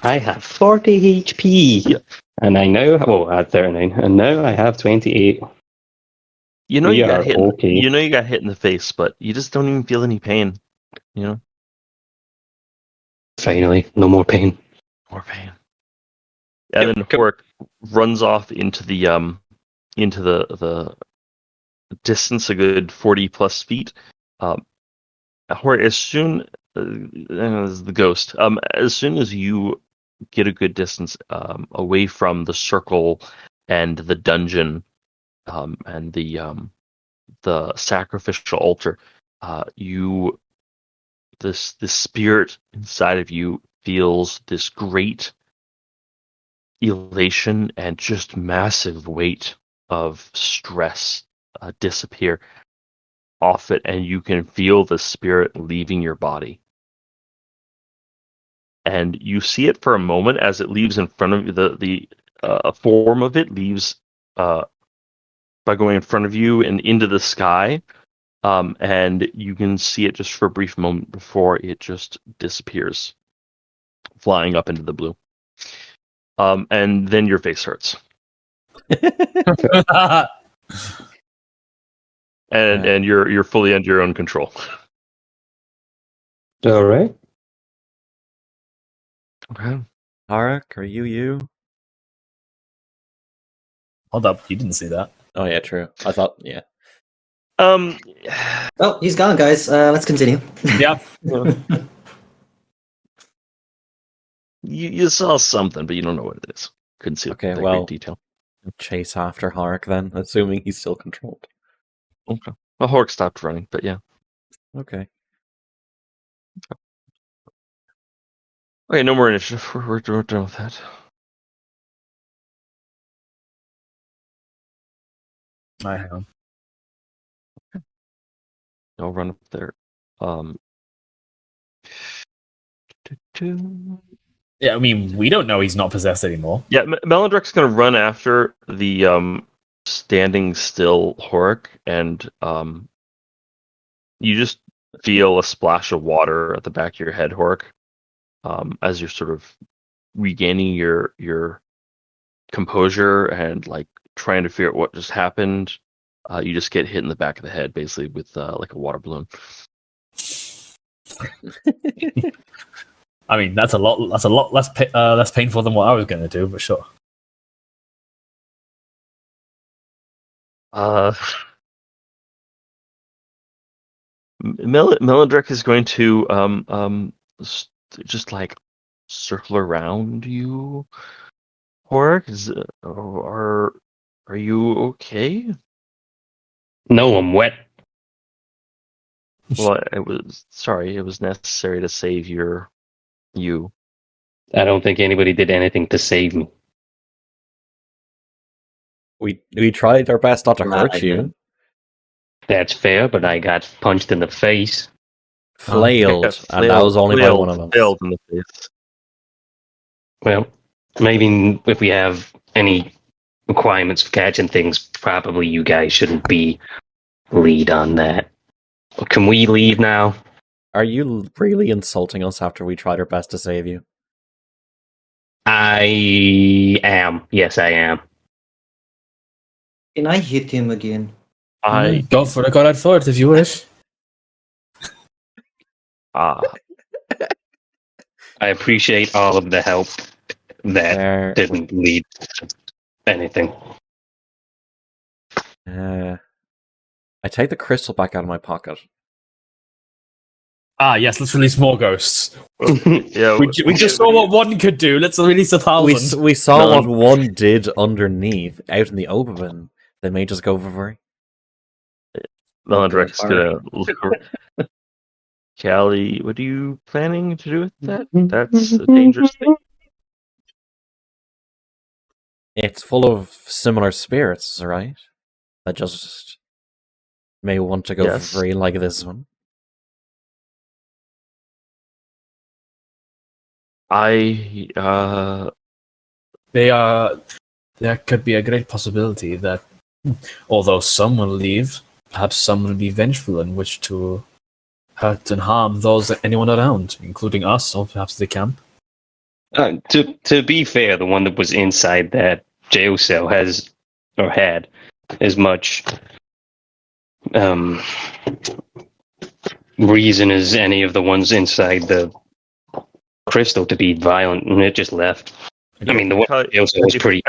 I have 40 HP. Yeah. And I now, I had 39. And now I have 28. You know We you got are hit. okay. You know you got hit in the face, but you just don't even feel any pain. You know, Finally, no more pain. more pain. And then Hork runs off into the distance, a good 40 plus feet. Hork, as soon as the ghost, as soon as you get a good distance away from the circle and the dungeon, and the sacrificial altar, this spirit inside of you feels this great elation and just massive weight of stress disappear off it, and you can feel the spirit leaving your body. And you see it for a moment as it leaves in front of you. The form of it leaves by going in front of you and into the sky, and you can see it just for a brief moment before it just disappears, flying up into the blue. And then your face hurts, and you're fully under your own control. All right. Okay. Harak, are you? Hold up, you didn't see that. Oh yeah, true. I thought, yeah. Oh, he's gone, guys. Let's continue. Yeah. You saw something, but you don't know what it is. Couldn't see Okay, that well- great detail. Chase after Harak then, assuming he's still controlled. Okay. Well, Hork stopped running, but yeah. Okay. Okay, no more initiative. We're done with that. I am. I'll run up there. Yeah, I mean, we don't know he's not possessed anymore. Yeah, Melindrek's going to run after the standing still Hork, and you just feel a splash of water at the back of your head, Hork, as you're sort of regaining your composure and like trying to figure out what just happened. You just get hit in the back of the head, basically with like a water balloon. I mean, that's a lot less painful than what I was going to do, but sure. Melindrek is going to just like circle around you. Hork, are you okay? No, I'm wet. Well, it was necessary to save you. I don't think anybody did anything to save me. We tried our best not to Nah, hurt I you. didn't. That's fair, but I got punched in the face. Flailed, and that was only by one of them. Flailed in the face. Well, maybe if we have any requirements for catching things, probably you guys shouldn't be lead on that. Can we leave now? Are you really insulting us after we tried our best to save you? I am. Yes, I am. Can I hit him again? Go for it. Go right for it if you wish. I appreciate all of the help that There. didn't lead to anything. I take the crystal back out of my pocket. Ah, yes, let's release more ghosts. Yeah, We just saw what one could do. Let's release 1,000. We saw No. what one did underneath, out in the open. They may just go for free. Melandrek's gonna look over. Callie, what are you planning to do with that? That's a dangerous thing. It's full of similar spirits, right? That just may want to go Yes. for free like this one. There could be a great possibility that, although some will leave, perhaps some will be vengeful and wish to hurt and harm anyone around, including us or perhaps the camp. To be fair, the one that was inside that jail cell had as much reason as any of the ones inside the crystal to be violent, and it just left. I mean, the one in the jail cell was pretty.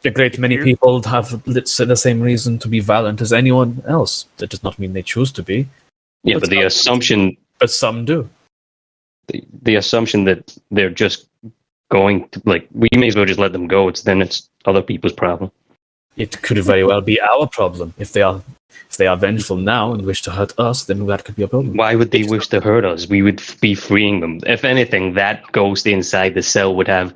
A great many people have the same reason to be violent as anyone else. That does not mean they choose to be, Yeah, but the assumption, but some do. the assumption that they're just going to, like, we may as well just let them go. It's other people's problem. It could very well be our problem. If they are vengeful now and wish to hurt us, then that could be a problem. Why would they wish to hurt us? We would be freeing them. If anything, that ghost inside the cell would have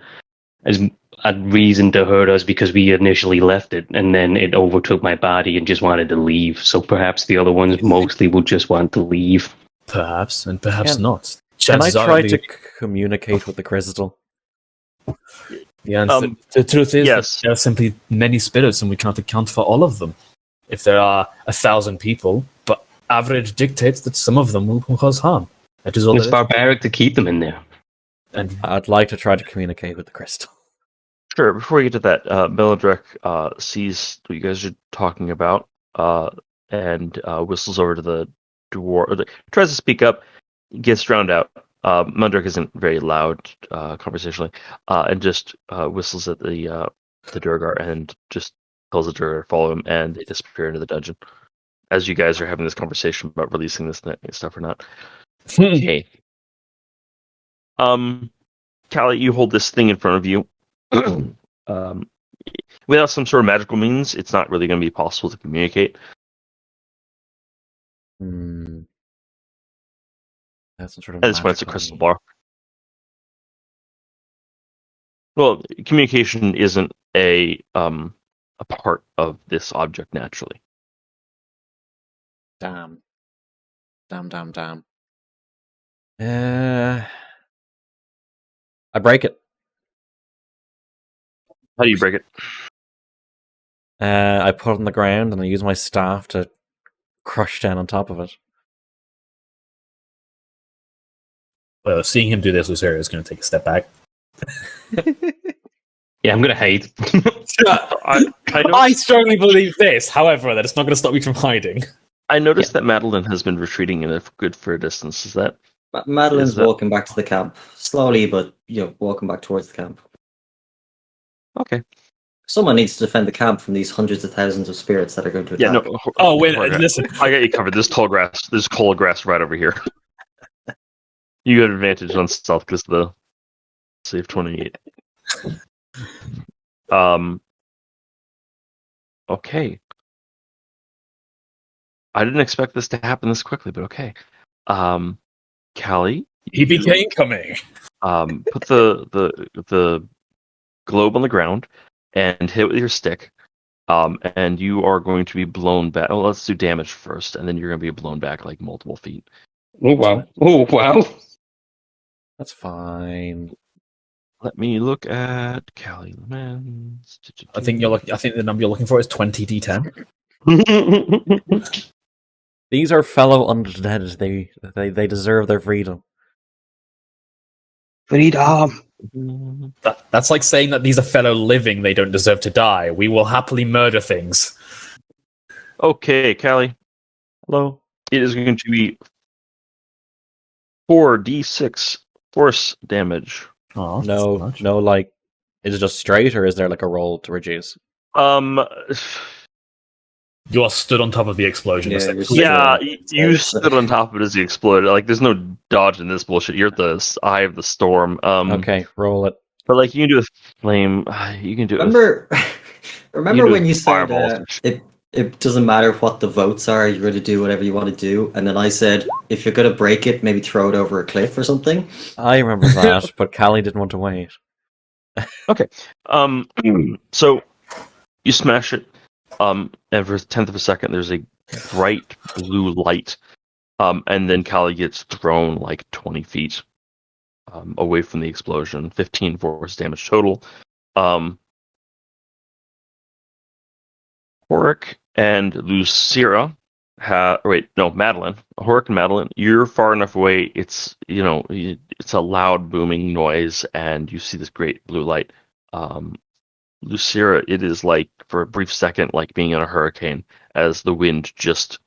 as a reason to hurt us because we initially left it, and then it overtook my body and just wanted to leave. So perhaps the other ones mostly would just want to leave. Perhaps, and perhaps not. Can I Chances are try the- to communicate with the crystal? The answer, the truth is, yes. that there are simply many spirits, and we cannot account for all of them. If there are 1,000 people, but average dictates that some of them will cause harm. That is all. It's it is. barbaric to keep them in there. And I'd like to try to communicate with the crystal. Sure. Before we get to that, Melandrek sees what you guys are talking about, and whistles over to the dwarf. Tries to speak up, gets drowned out. Melandrek isn't very loud conversationally, and just whistles at the Durgar and just tells the Durgar to follow him, and they disappear into the dungeon. As you guys are having this conversation about releasing this stuff or not. Okay. Callie, you hold this thing in front of you. Without some sort of magical means, it's not really going to be possible to communicate. That's some sort of. That's why it's a magical crystal need. bar. Well, communication isn't a part of this object naturally. Damn. I break it. How do you break it? I put it on the ground and I use my staff to crush down on top of it. well, seeing him do this, Luceria is going to take a step back. Yeah, I'm gonna hide. I strongly believe this. However, that it's not going to stop me from hiding. I noticed that Madeline has been retreating in a good for a distance. Is that Madeline's Is that- walking back to the camp slowly, but walking back towards the camp. okay? Someone needs to defend the camp from these hundreds of thousands of spirits that are going to attack. Yeah, no. Oh, wait, okay. listen. I got you covered. There's tall grass. There's cold grass right over here. You got advantage on stealth because of the save 28. Okay. I didn't expect this to happen this quickly, but okay. Callie, He became coming. put the globe on the ground and hit it with your stick. And you are going to be blown back. Oh, let's do damage first, and then you're going to be blown back like multiple feet. Oh wow! Oh wow! That's fine. Let me look at Cali Lemans. I think the number you're looking for is 20d10. These are fellow undead. They deserve their freedom. Freedom. That's like saying that these are fellow living. They don't deserve to die. We will happily murder things. Okay, Callie. Hello. It is going to be 4d6 force damage. Oh, No, like, is it just straight, or is there like a roll to reduce? You are stood on top of the explosion. Yeah, essentially. you're Yeah, Sure. you stood on top of it as you exploded. Like, there's no dodging this bullshit. You're at the eye of the storm. Okay, roll it. But like, you can do a flame. You can do. Remember do when you said fireballs. it doesn't matter what the votes are, you're going to do whatever you want to do, and then I said if you're going to break it, maybe throw it over a cliff or something. I remember that, but Callie didn't want to wait. So you smash it. And for a tenth of a second, there's a bright blue light. And then Callie gets thrown like 20 feet away from the explosion. 15 force damage total. Horik and Lucira Madeline. Horik and Madeline, you're far enough away. It's it's a loud booming noise, and you see this great blue light. Lucira, it is like for a brief second, like being in a hurricane, as the wind just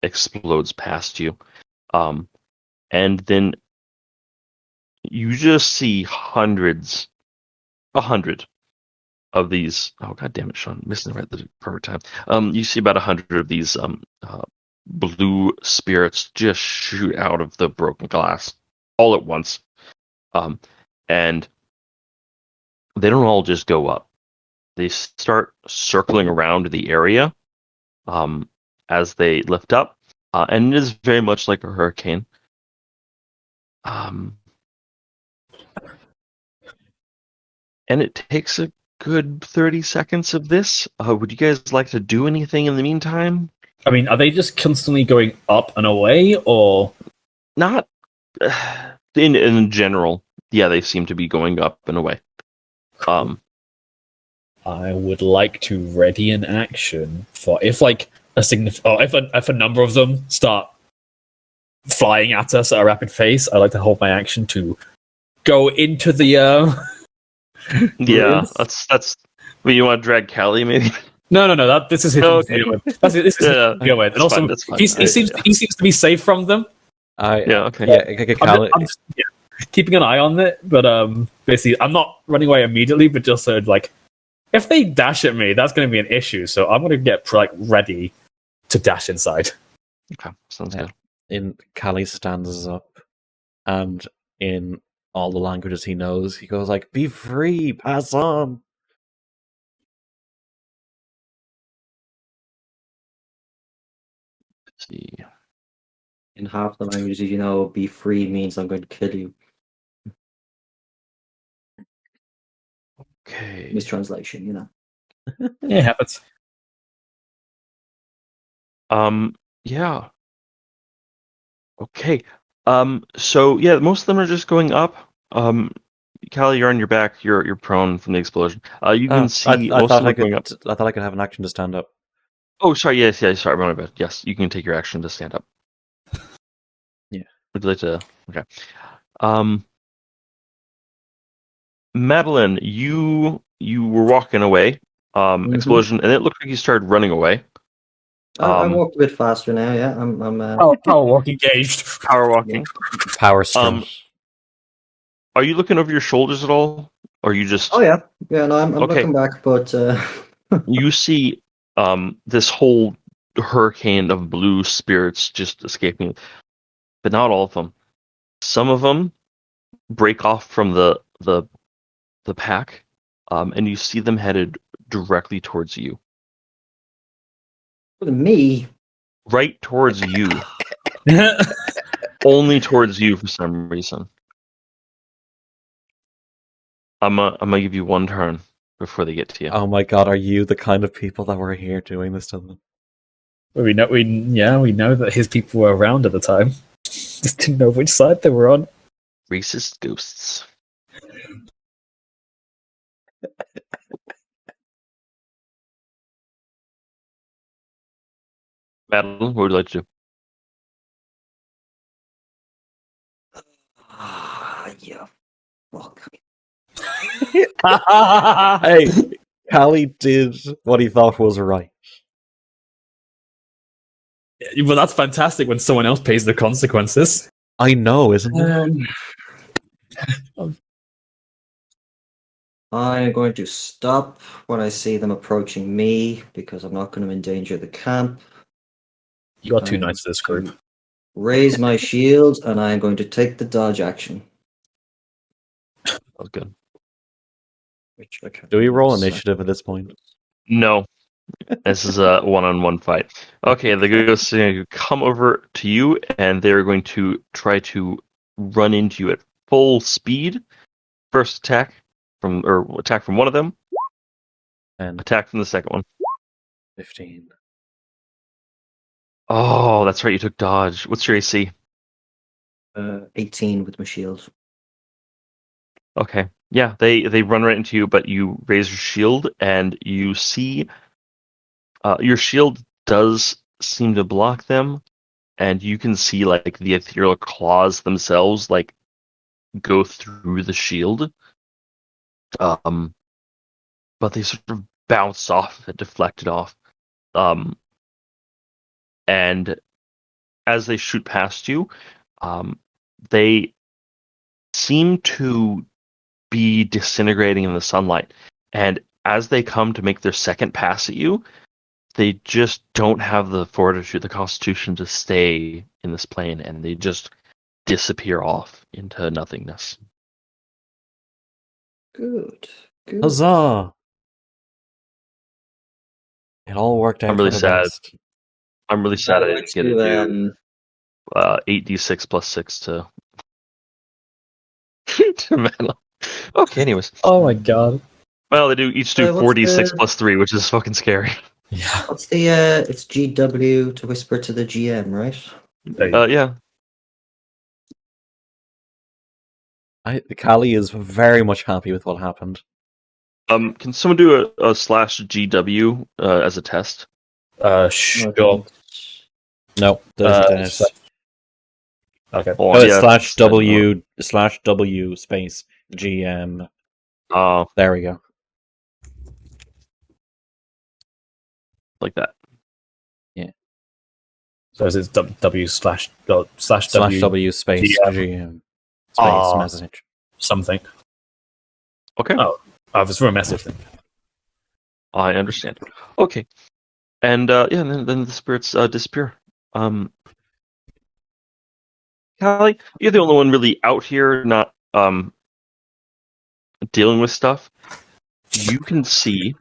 explodes past you, and then you just see a hundred of these. Oh, god damn it, Sean, missing it right at the perfect time. You see about 100 of these blue spirits just shoot out of the broken glass all at once, and they don't all just go up. They start circling around the area as they lift up, and it is very much like a hurricane. And it takes a good 30 seconds of this. Would you guys like to do anything in the meantime? I mean, are they just constantly going up and away, or Not in general. Yeah, they seem to be going up and away. I would like to ready an action for if like if a number of them start flying at us at a rapid pace. I like to hold my action to go into the. Yeah, that's. Well, you want to drag Callie, maybe? No. This is his. Okay. This is Yeah, his go in, and also that's fine. he seems to be safe from them. Okay. Yeah, Callie. I'm just, keeping an eye on it, but basically, I'm not running away immediately, but just like, if they dash at me, that's going to be an issue. So I'm going to get ready to dash inside. Okay, sounds good. Callie stands up, and in all the languages he knows, he goes like, "Be free, pass on." Let's see. In half the languages, be free means I'm going to kill you. Okay. Mistranslation, Yeah, it happens. Yeah. Okay. So yeah, most of them are just going up. Callie, you're on your back. You're prone from the explosion. You can see I most thought of them I are going up. I thought I could have an action to stand up. Oh, sorry. Yes. Sorry, my bad. Yes, you can take your action to stand up. Yeah. Would you like to? Okay. Madeline, you were walking away. Explosion, and it looked like you started running away. I walked a bit faster now. Yeah, I'm. Power walk engaged. Power walking. Power strut. Are you looking over your shoulders at all, or are you just? Oh yeah. No, I'm Okay. looking back, but You see this whole hurricane of blue spirits just escaping, but not all of them. Some of them break off from the pack, and you see them headed directly towards you. me. Right towards you. Only towards you for some reason. I'm gonna give you one turn before they get to you. Oh my god, are you the kind of people that were here doing this to them? We know that his people were around at the time. Just didn't know which side they were on. Racist ghosts. Madeline, what would you like to do? Yeah. Fuck. Hey, Callie did what he thought was right. Well, that's fantastic when someone else pays the consequences. I know, isn't it? I'm going to stop when I see them approaching me because I'm not going to endanger the camp. You got two Um, knights for this group. Raise my shield and I'm going to take the dodge action. That was good. Which I can't Do we roll remember. initiative at this point? No. This is a one-on-one fight. Okay, the ghosts are going to come over to you, and they're going to try to run into you at full speed. First attack from one of them. And Attack from the second one. 15. Oh, that's right. You took dodge. What's your AC? 18 with my shield. Okay. Yeah, they run right into you, but you raise your shield, and you see your shield does seem to block them, and you can see like the ethereal claws themselves like go through the shield. But they sort of bounce off it, deflected off. And as they shoot past you, they seem to be disintegrating in the sunlight. And as they come to make their second pass at you, they just don't have the fortitude, the constitution to stay in this plane, and they just disappear off into nothingness. Good. Good. Huzzah! It all worked out I'm really for the sad. best. I'm really sad I didn't get to do um, 8d6 plus 6 to to Madeline. Okay, anyways. Oh my god. Well, they each do what's 4d6 the- plus 3, which is fucking scary. Yeah. what's the it's GW to whisper to the GM, right? Yeah. Callie is very much happy with what happened. Can someone do a /GW as a test? Sure. No, there's a so- Okay. Oh, it's yeah, /W space GM. There we go. like that. So it's W slash W /W space GM. GM space Ah. message. something. Okay. Oh, it's for a message thing. I understand. Okay. And then the spirits disappear. Callie, you're the only one really out here, not dealing with stuff. You can see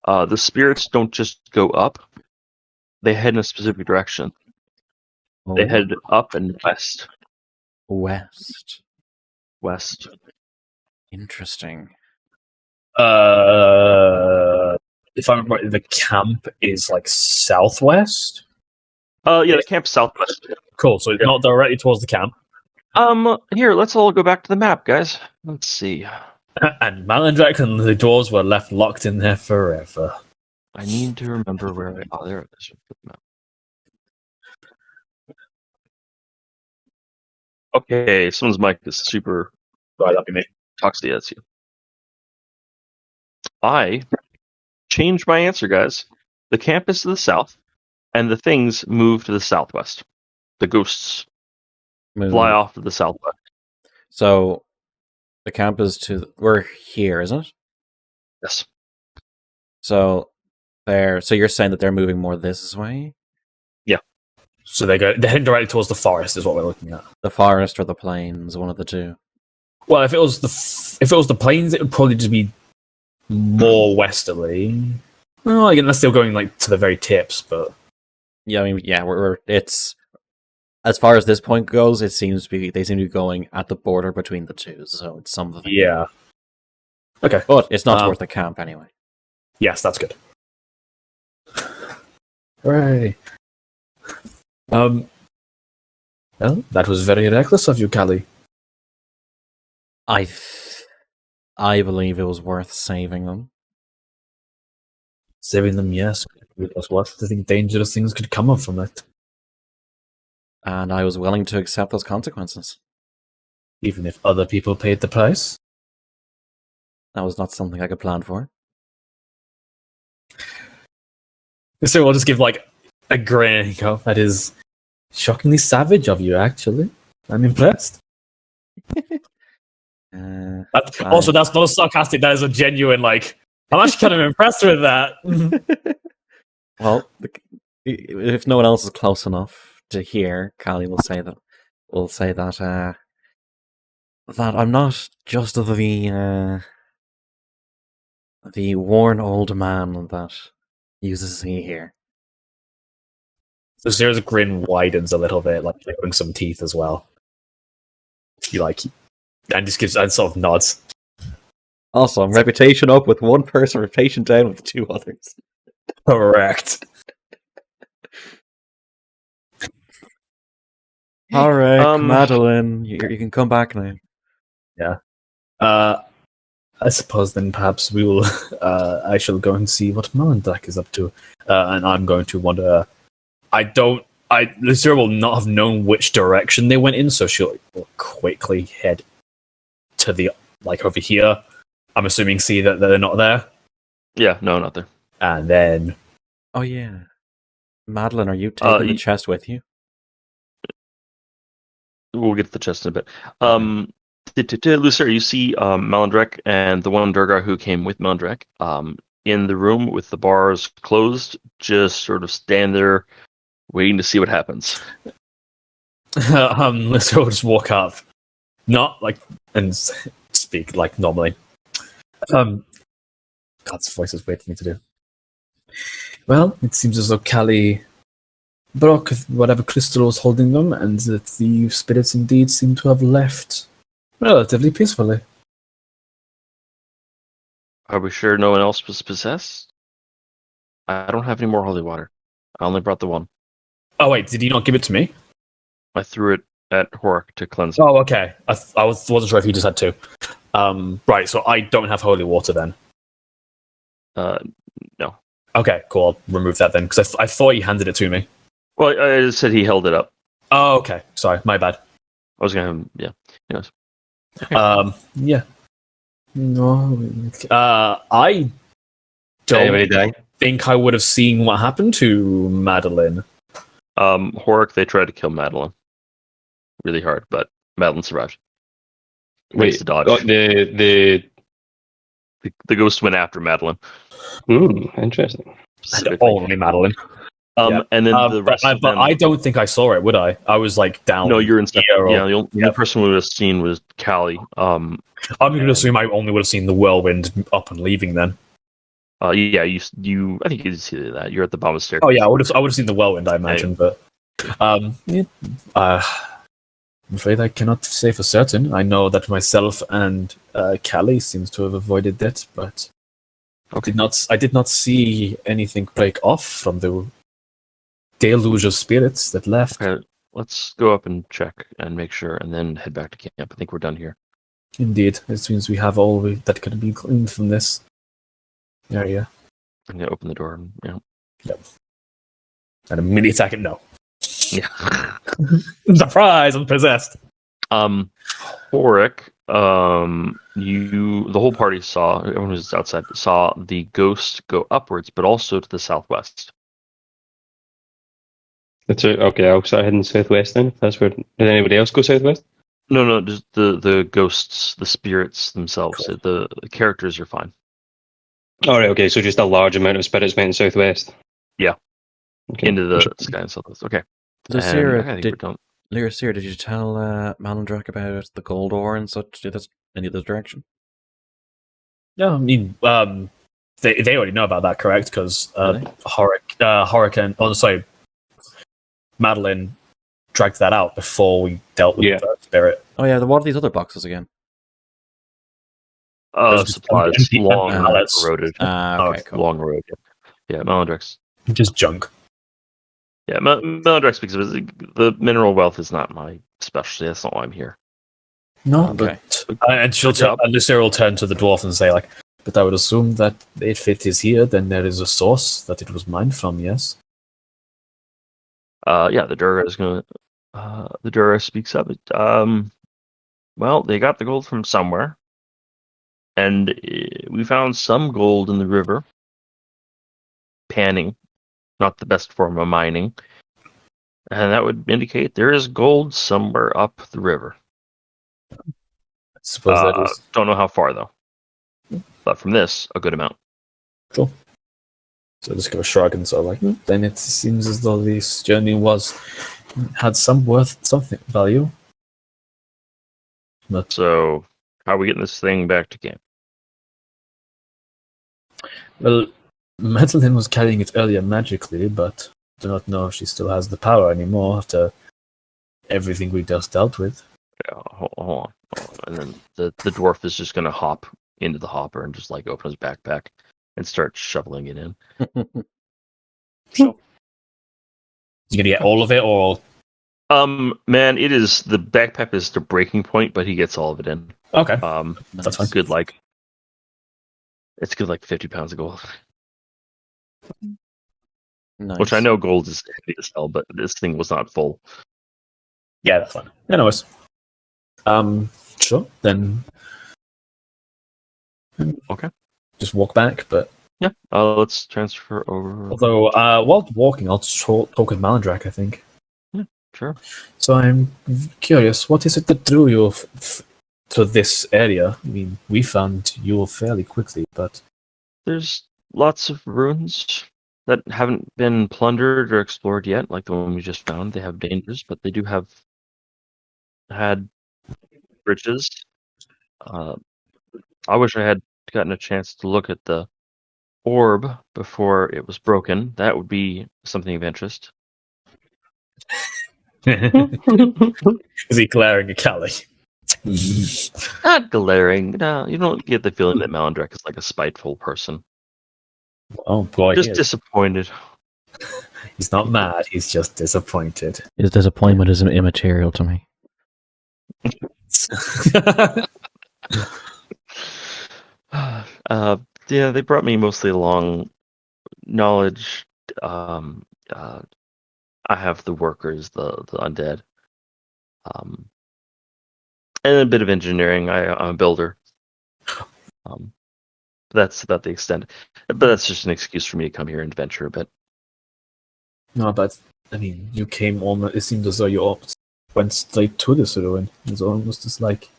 the spirits don't just go up; they head in a specific direction. They head up and west. west. West. Interesting. If I'm right, the camp is like southwest. Yeah, the camp's southwest. Cool. So it's not directly towards the camp. Here, let's all go back to the map, guys. Let's see. And Malandrak and the doors were left locked in there forever. I need to remember where there it is. Okay, someone's mic is super Right, that'd be me. talks to you. That's you. I changed my answer, guys. The camp is to the south, and the things move to the southwest. The ghosts fly off to the southwest. So the camp is we're here, isn't it? Yes. So you're saying that they're moving more this way? So they're heading directly towards the forest, is what we're looking at. The forest or the plains, one of the two. Well, if it was the plains, it would probably just be more westerly. Well, again, that's still going like to the very tips, but Yeah, I mean, yeah, it's as far as this point goes, they seem to be going at the border between the two, so it's something. yeah. Okay. But it's not towards the camp anyway. Yes, that's good. Hooray. Well, that was very reckless of you, Callie. I believe it was worth saving them. Saving them, yes. Who knows what I think dangerous things could come up from it, And I was willing to accept those consequences. even if other people paid the price. That was not something I could plan for. So we'll just give like a grin and go, that is shockingly savage of you, actually. I'm impressed. Also, that's not sarcastic, that is a genuine, like, I'm actually kind of impressed with that. Well, if no one else is close enough to hear, Callie will say that that I'm not just the worn old man that uses he here. So Zera's grin widens a little bit, like showing some teeth as well. He like, and just gives and sort of nods. Awesome. Reputation up with one person, reputation down with two others. Correct. All right, Madeline, you can come back now. I suppose then perhaps we will. I shall go and see what Malandrak is up to, and I'm going to wonder. Lucera will not have known which direction they went in, so she'll quickly head to the over here. I'm assuming see that they're not there, Yeah, no, not there. and then Oh yeah, Madeline, are you taking the chest with you? We'll get to the chest in a bit. Lucera, you see Malandrek and the one Durgar who came with Malandrek in the room with the bars closed, just sort of stand there waiting to see what happens. Lucera will just walk up, not like and speak like normally. God's voice is weird for me to do. Well, it seems as though Callie broke whatever crystal was holding them, and that the spirits indeed seem to have left relatively peacefully. Are we sure no one else was possessed? I don't have any more holy water. I only brought the one. Oh wait, did he not give it to me? I threw it at Horik to cleanse him. Oh, okay. I wasn't sure if he just had two. Right, so I don't have holy water then. No. Okay, cool. I'll remove that then, because I thought he handed it to me. Well, I just said he held it up. Oh, okay. Sorry, my bad. I was going to have him, yeah. Anyways. Yeah. No. I don't Anybody die? think I would have seen what happened to Madeline. Horik, they tried to kill Madeline really hard, but Madeline survived. Thanks to dodge. Oh, the ghost went after Madeline. Interesting. specifically. Only Madeline. And then the rest of them. I don't think I saw it, would I? I was like down. No, you're in step. here, Yeah, the only person we would have seen was Callie. I'm going to assume I only would have seen the whirlwind up and leaving then. Yeah, you. I think you did see that. You're at the bottom of the staircase. Oh yeah, I would have seen the whirlwind, I imagine. But I'm afraid I cannot say for certain. I know that myself and Callie seems to have avoided that, but I did not see anything break off from the deluge of spirits that left. Okay, let's go up and check and make sure, and then head back to camp. I think we're done here. Indeed, it seems we have all that can be gleaned from this area. I'm gonna open the door. And, Yep. And immediately attack it. No. Yeah. Surprise! I'm possessed. Horik, the whole party saw, everyone who's outside saw the ghost go upwards, but also to the southwest. That's it. Okay, I'll start heading southwest then. If that's where. Did anybody else go southwest? No, just the ghosts, the spirits themselves. Cool. The characters are fine. All right. Okay, so just a large amount of spirits went southwest. Yeah. Okay. Into the sky and southwest. Okay. Lyricira, we're done. did you tell Malandrak about the gold ore and such? Any other direction? Yeah, I mean, they already know about that, correct? Because Really? Horik and Madeline dragged that out before we dealt with the first spirit. Oh yeah, what are these other boxes again? Supplies, empty long pallets. eroded. Okay, cool. Long road. Yeah, Malandrex. Just junk. Yeah, Malandrex, because the mineral wealth is not my specialty. That's not why I'm here. No, Okay. but and Lucera will turn to the dwarf and say, like, But I would assume that if it is here, then there is a source that it was mined from, yes? Yeah, the Dura is gonna. The Dura speaks of it. Well, they got the gold from somewhere, and we found some gold in the river. Panning, not the best form of mining, and that would indicate there is gold somewhere up the river. I suppose that is. Don't know how far though, but from this, a good amount. Cool. So I just give a shrug and sort of like, then it seems as though this journey had some something value. But So, how are we getting this thing back to camp? well, Madeline was carrying it earlier magically, but I do not know if she still has the power anymore after everything we just dealt with. Yeah, hold on. And then the dwarf is just gonna hop into the hopper and just like open his backpack and start shoveling it in. You gonna get all of it, or Man, it is the backpack is the breaking point, but he gets all of it in. okay? That's fine. good. It's good, like 50 pounds of gold, Nice. which I know gold is heavy as hell, but this thing was not full. Yeah, that's fine. Anyways, sure. Then, Okay. just walk back. But Yeah. Let's transfer over. although, while walking, I'll talk with Malandrak, I think. Sure. So I'm curious, what is it that drew you to this area? I mean, we found you fairly quickly, but There's lots of ruins that haven't been plundered or explored yet, like the one we just found. They have dangers, but they do have had riches. I wish I had gotten a chance to look at the orb before it was broken. That would be something of interest. is he glaring at Callie? Not glaring. No, you don't get the feeling that Malandrek is like a spiteful person. Oh boy, Just disappointed. he's not mad. He's just disappointed. His disappointment is immaterial to me. Yeah, they brought me mostly along knowledge. I have the workers, the undead, and a bit of engineering. I'm a builder. That's about the extent. But that's just an excuse for me to come here and venture a bit. No, but I mean, you came almost. It seemed as though you went straight to this ruin. It's almost just like,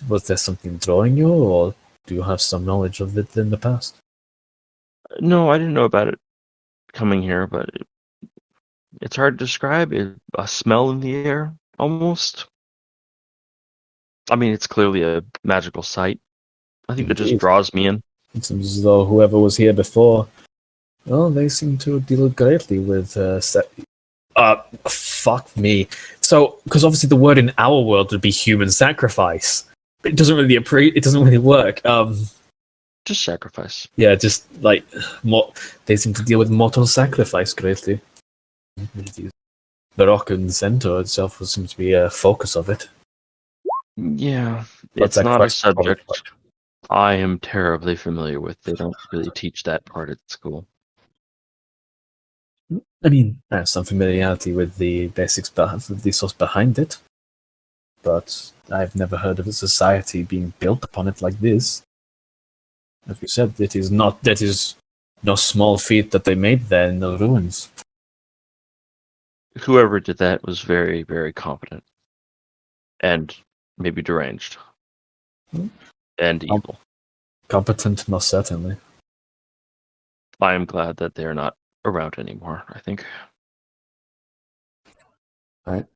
was there something drawing you, or do you have some knowledge of it in the past? No, I didn't know about it coming here, but it's hard to describe. A smell in the air, almost. I mean, it's clearly a magical site. I think that just Indeed. draws me in. It seems as though whoever was here before, well, they seem to deal greatly with. Fuck me. So, because obviously the word in our world would be human sacrifice, but it doesn't really it doesn't really work. Just sacrifice. Yeah, just like they seem to deal with mortal sacrifice greatly. The rock and center itself seems to be a focus of it. Yeah, But it's not a sacrifice is probably subject I am terribly familiar with. They don't really teach that part at school. I mean, I have some familiarity with the basics of the source behind it, but I've never heard of a society being built upon it like this. As you said, that is no small feat that they made there in the ruins. Whoever did that was very, very competent. And maybe deranged. And evil. Competent, most certainly. I am glad that they're not around anymore, I think. Alright.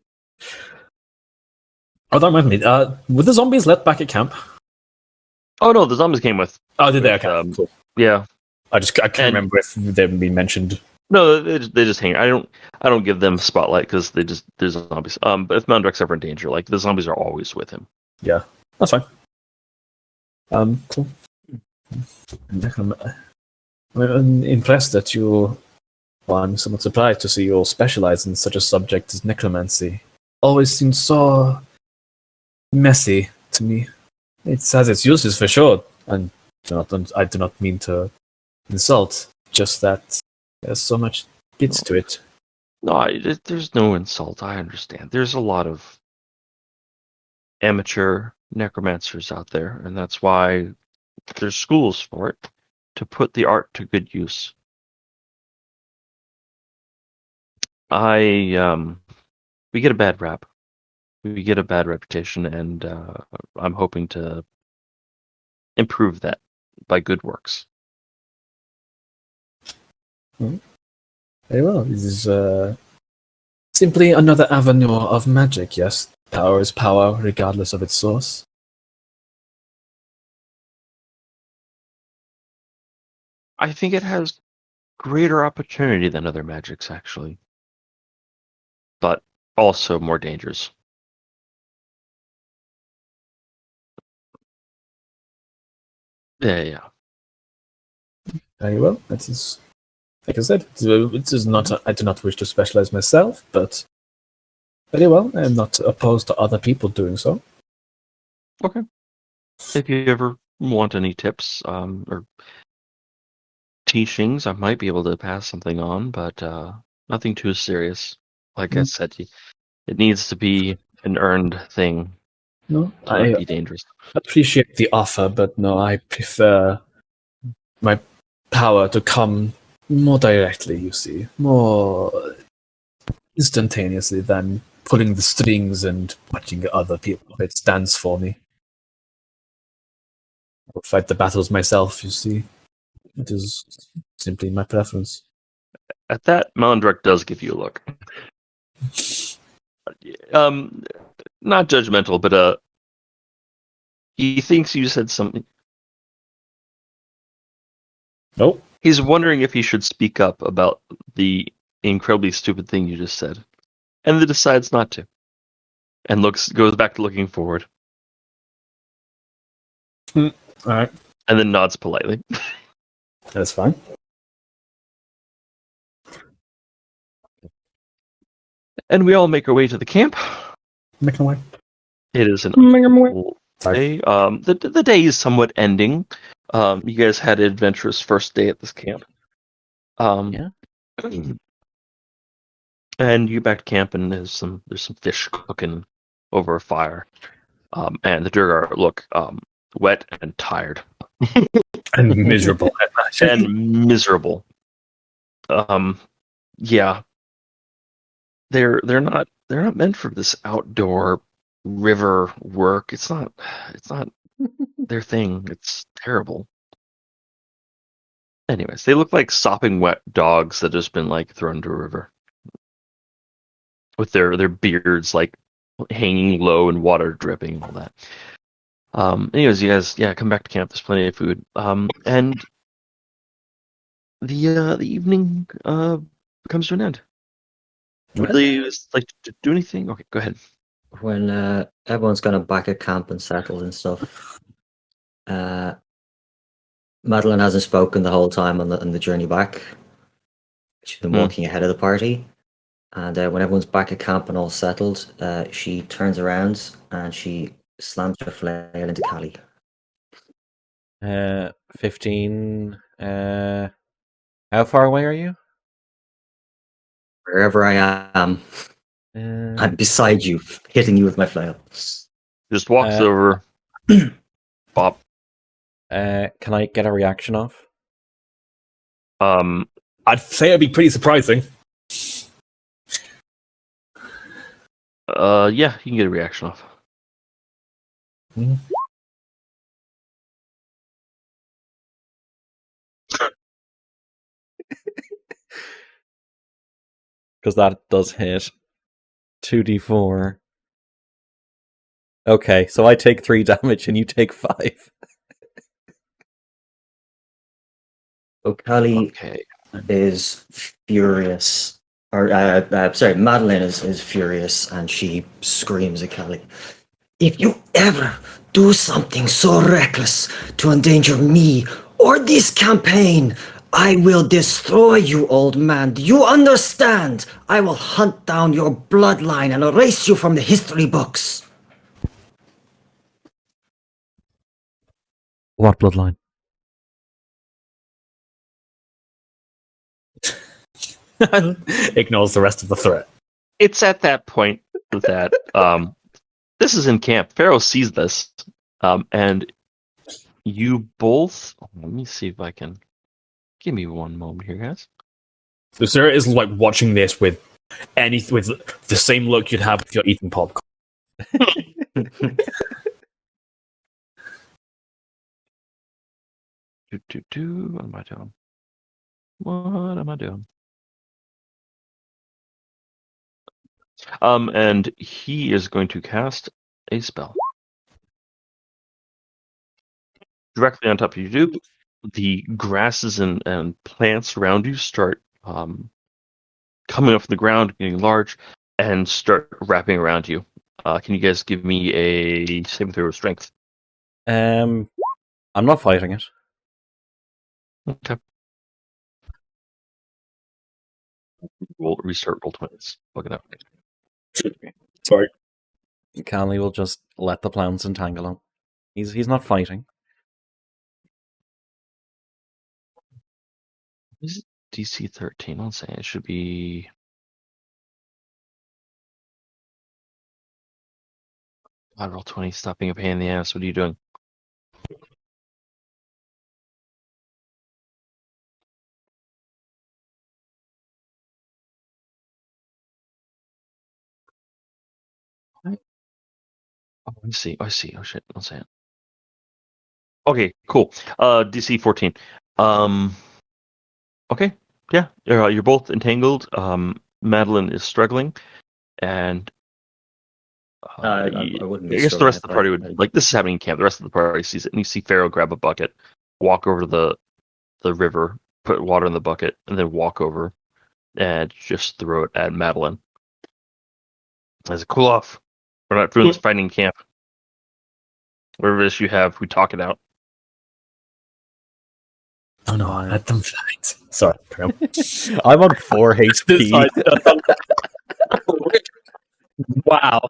Oh, that reminds me. Were the zombies let back at camp? Oh no, the zombies came with. Oh, did they? With, Okay. Cool. Yeah. I can't remember if they've been mentioned. No, they just hang. I don't give them spotlight because they're zombies. But if Mandrak's ever in danger, like the zombies are always with him. Yeah, that's fine. Cool. I'm impressed that you. Well, I'm somewhat surprised to see you all specialize in such a subject as necromancy. Always seems so messy to me. It has its uses for sure, and I do not mean to insult. Just that there's so much bits to it. No, there's no insult. I understand. There's a lot of amateur necromancers out there, and that's why there's schools for it, to put the art to good use. We get a bad rap. We get a bad reputation, and I'm hoping to improve that by good works. Very well. This is simply another avenue of magic, yes. Power is power, regardless of its source. I think it has greater opportunity than other magics, actually. But also more dangers. Yeah. Very well. That is, like I said, it is not. I do not wish to specialize myself, but very well. I am not opposed to other people doing so. Okay. If you ever want any tips or teachings, I might be able to pass something on, but nothing too serious. Like I said, it needs to be an earned thing. No, To not be dangerous. appreciate the offer, but no, I prefer my power to come more directly, you see, more instantaneously than pulling the strings and watching other people. It stands for me. I'll fight the battles myself, you see. It is simply my preference. At that, Melandrek does give you a look. Not judgmental, but he thinks you said something. Nope. He's wondering if he should speak up about the incredibly stupid thing you just said, and then decides not to, and goes back to looking forward, All right, and then nods politely. that's fine. And we all make our way to the camp. Making away. It is an uneventful day. The day is somewhat ending. You guys had an adventurous first day at this camp. Yeah. And you get back to camp, and there's some fish cooking over a fire. And the Durgar look wet and tired And miserable. and miserable. Yeah. They're not meant for this outdoor river work. It's not their thing. It's terrible. Anyways, they look like sopping wet dogs that have just been like thrown into a river. With their beards like hanging low and water dripping and all that. Anyways, you guys come back to camp, there's plenty of food. And the evening comes to an end. Would you like to do anything? Okay, go ahead. When everyone's kind of back at camp and settled and stuff, Madeline hasn't spoken the whole time on the journey back. She's been walking ahead of the party. And when everyone's back at camp and all settled, she turns around and she slams her flail into Callie. 15. How far away are you? Wherever I am, I'm beside you, hitting you with my flail. Just walks over. Bop. Can I get a reaction off? I'd say it'd be pretty surprising. Yeah, you can get a reaction off. Because that does hit. 2d4. Okay, so I take 3 damage and you take 5. So Callie is furious. Or, sorry, Madeline is furious and she screams at Callie. If you ever do something so reckless to endanger me or this campaign, I will destroy you, old man. Do you understand? I will hunt down your bloodline and erase you from the history books. What bloodline? Ignores the rest of the threat. It's at that point that this is in camp. Pharaoh sees this, and you both. Let me see if I can. Give me one moment here, guys. So Sarah is like watching this with the same look you'd have if you're eating popcorn. What am I doing? What am I doing? And he is going to cast a spell directly on top of you. Do the grasses and plants around you start coming up from the ground, getting large, and start wrapping around you? Can you guys give me a saving throw of strength? I'm not fighting it. Okay. Restart roll 20s. Look it up. Sorry. Callie will just let the plants entangle him. He's not fighting. This is DC 13. I'll say it should be. I roll 20. Stop being a pain in the ass. What are you doing? Oh, I see. Oh shit. I'll say it. Okay, cool. DC 14. Okay. Yeah. You're both entangled. Madeline is struggling, and I wouldn't be I guess the rest of the party struggling. would like this is happening in camp. The rest of the party sees it, and you see Pharaoh grab a bucket, walk over to the river, put water in the bucket, and then walk over and just throw it at Madeline. As a cool off. We're not doing this fighting in camp. Whatever it is you have, we talk it out. Oh no, I let them fight. Sorry. I'm on 4 HP. Wow.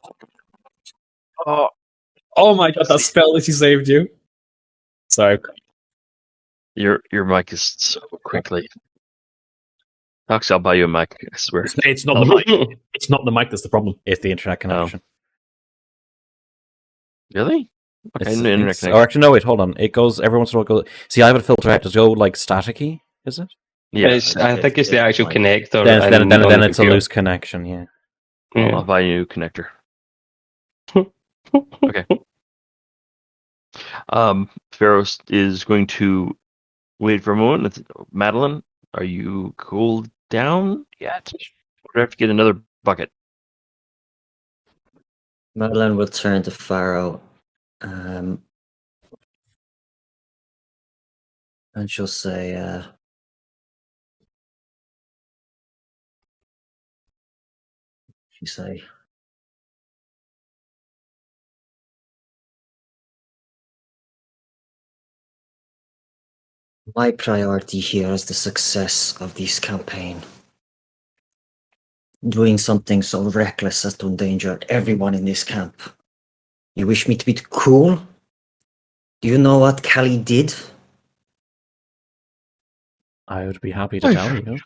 Oh my god, that spell that he saved you. Sorry. Your mic is so quickly. Actually, I'll buy you a mic. I swear. It's not the mic. It's not the mic that's the problem. It's the internet connection. Really? Okay, no internet connection. Or actually, no, wait, hold on. It goes, every once in a while, goes. See, I have it filtered out. Does it go like staticky? Is it? Yeah, I think it's the actual fine. connector. Then on the it's a computer. loose connection, yeah. I'll buy you a new connector. Okay. Pharaoh is going to wait for a moment. Madeline, are you cooled down yet? We have to get another bucket. Madeline will turn to Pharaoh, and she'll say, my priority here is the success of this campaign. Doing something so reckless as to endanger everyone in this camp. You wish me to be cool? Do you know what Callie did? I would be happy to tell you.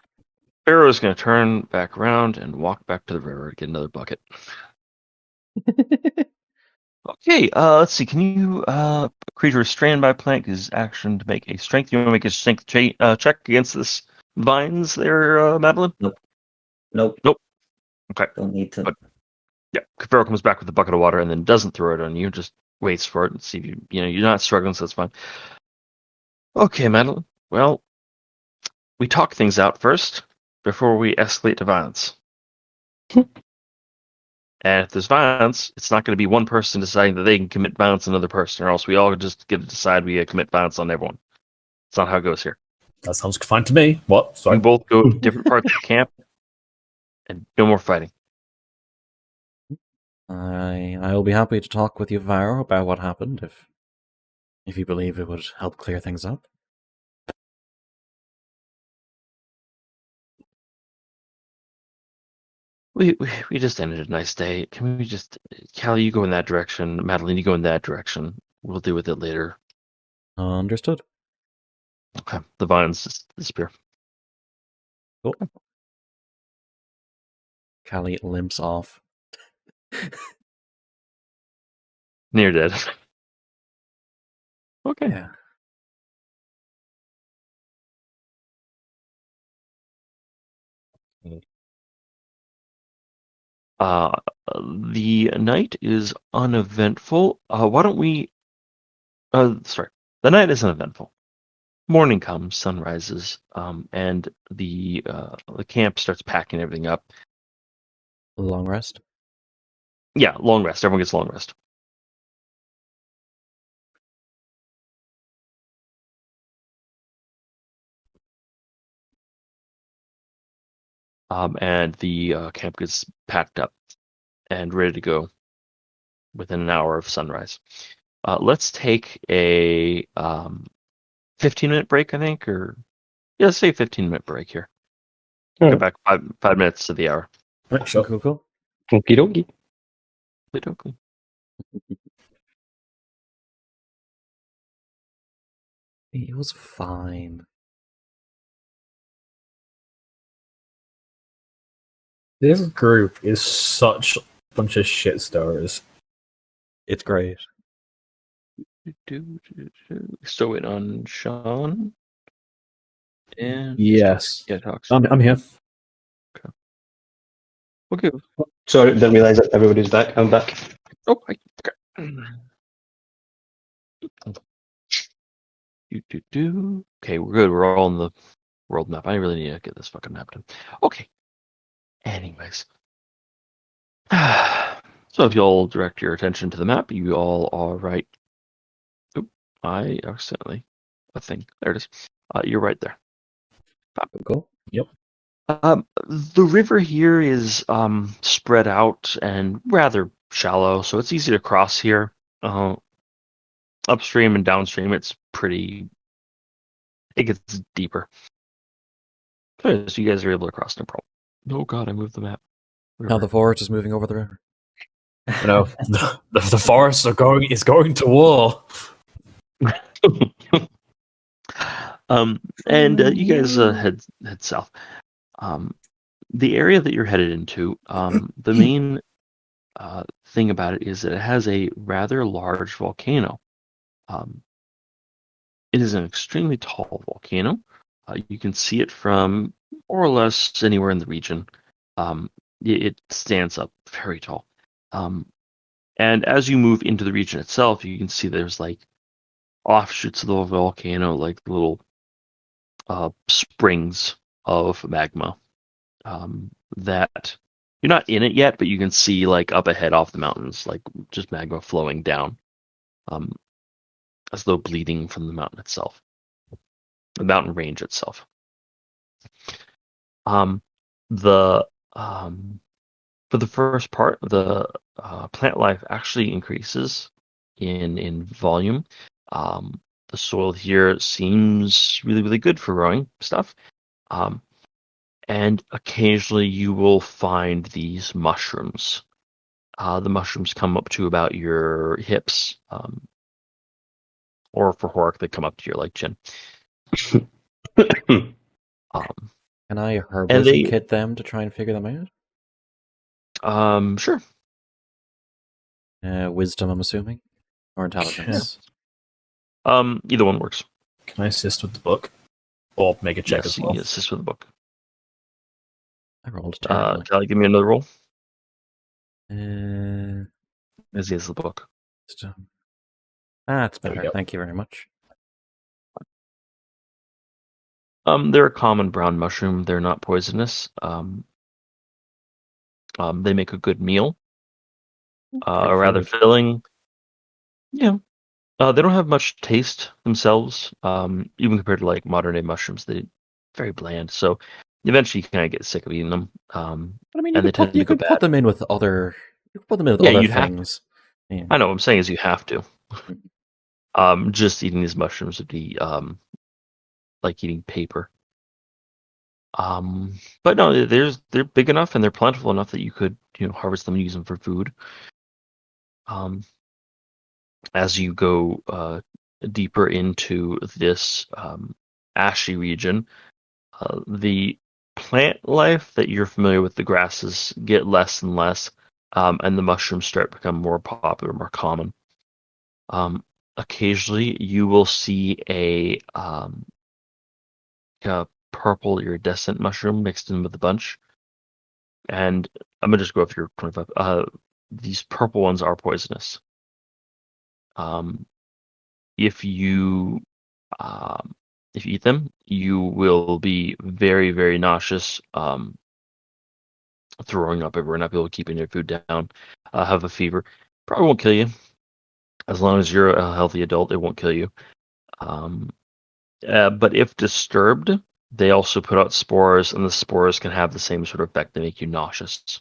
Pharaoh is going to turn back around and walk back to the river to get another bucket. Okay, let's see. Can you, creature restrained by plant, his action to make a strength? You want to make a strength check against this vines there, Madeline? Nope. Okay. Don't need to. But- Yeah, Pharaoh comes back with a bucket of water and then doesn't throw it on you, just waits for it and see if you're not struggling, so that's fine. Okay, Madeline. Well, we talk things out first before we escalate to violence. And if there's violence, it's not going to be one person deciding that they can commit violence on another person, or else we all just get to decide we commit violence on everyone. That's not how it goes here. That sounds fine to me. What? Sorry. We both go to different parts of the camp, and no more fighting. I will be happy to talk with you, Pharaoh, about what happened if you believe it would help clear things up. We just ended a nice day. Can we just, Callie, you go in that direction. Madeline, you go in that direction. We'll deal with it later. Understood. Okay. The vines just disappear. Cool. Callie limps off. Near dead. Okay. Yeah. The night is uneventful. Why don't we? Sorry, the night is uneventful. Morning comes, sun rises, and the camp starts packing everything up. Long rest. Yeah, long rest. Everyone gets long rest. And the camp gets packed up and ready to go within an hour of sunrise. Let's take a 15-minute break, I think, or yeah, let's say a 15-minute break here. Go back 5 minutes to the hour. Right, sure. Cool. Okie dokie. Okay. He was fine. This group is such a bunch of shit stirrers. It's great. Still waiting on Sean. And Yes. yeah, talks. I'm here. Okay. Sorry, didn't realise that everybody's back. I'm back. Oh, okay, we're good. We're all on the world map. I really need to get this fucking map done. Okay. Anyways. So if you'll direct your attention to the map, you all are right. Oop, I accidentally. I think. There it is. You're right there. Cool. The river here is spread out and rather shallow, so it's easy to cross here. Upstream and downstream, it gets deeper. Okay, so you guys are able to cross no problem. Oh god, I moved the map. Now the forest is moving over the river. No, the forests is going to war. And you guys head south. The area that you're headed into, the main thing about it is that it has a rather large volcano. It is an extremely tall volcano. You can see it from more or less anywhere in the region. It stands up very tall. And as you move into the region itself, you can see there's like offshoots of the volcano, like little springs of magma that you're not in it yet, but you can see like up ahead off the mountains, like just magma flowing down, as though bleeding from the mountain itself, the mountain range itself. For the first part, the plant life actually increases in volume. The soil here seems really, really good for growing stuff. And occasionally you will find these mushrooms. The mushrooms come up to about your hips, or for Hork, they come up to your like chin. Can I herbalism kit them to try and figure them out? Sure. Wisdom, I'm assuming, or intelligence. Either one works. Can I assist with the book, or make a check as well? Yes, assist with the book. I rolled terribly. Shall I give me another roll? As is the book. That's better. Thank you very much. They're a common brown mushroom. They're not poisonous. They make a good meal. Rather filling. Yeah. They don't have much taste themselves. Even compared to like modern day mushrooms, they're very bland. So eventually you kind of get sick of eating them. But I mean, you could put them in with other. You could put them in with other things. Yeah. I know. What I'm saying is you have to. Just eating these mushrooms would be like eating paper. But no, they're big enough and they're plentiful enough that you could harvest them and use them for food. As you go deeper into this ashy region, the plant life that you're familiar with, the grasses get less and less, and the mushrooms start to become more popular, more common. Occasionally, you will see a purple iridescent mushroom mixed in with a bunch. And I'm gonna just go up here 25. These purple ones are poisonous. If you eat them, you will be very, very nauseous, throwing up everywhere, not be able to keep your food down, have a fever. Probably won't kill you. As long as you're a healthy adult, it won't kill you. But if disturbed, they also put out spores, and the spores can have the same sort of effect. They make you nauseous.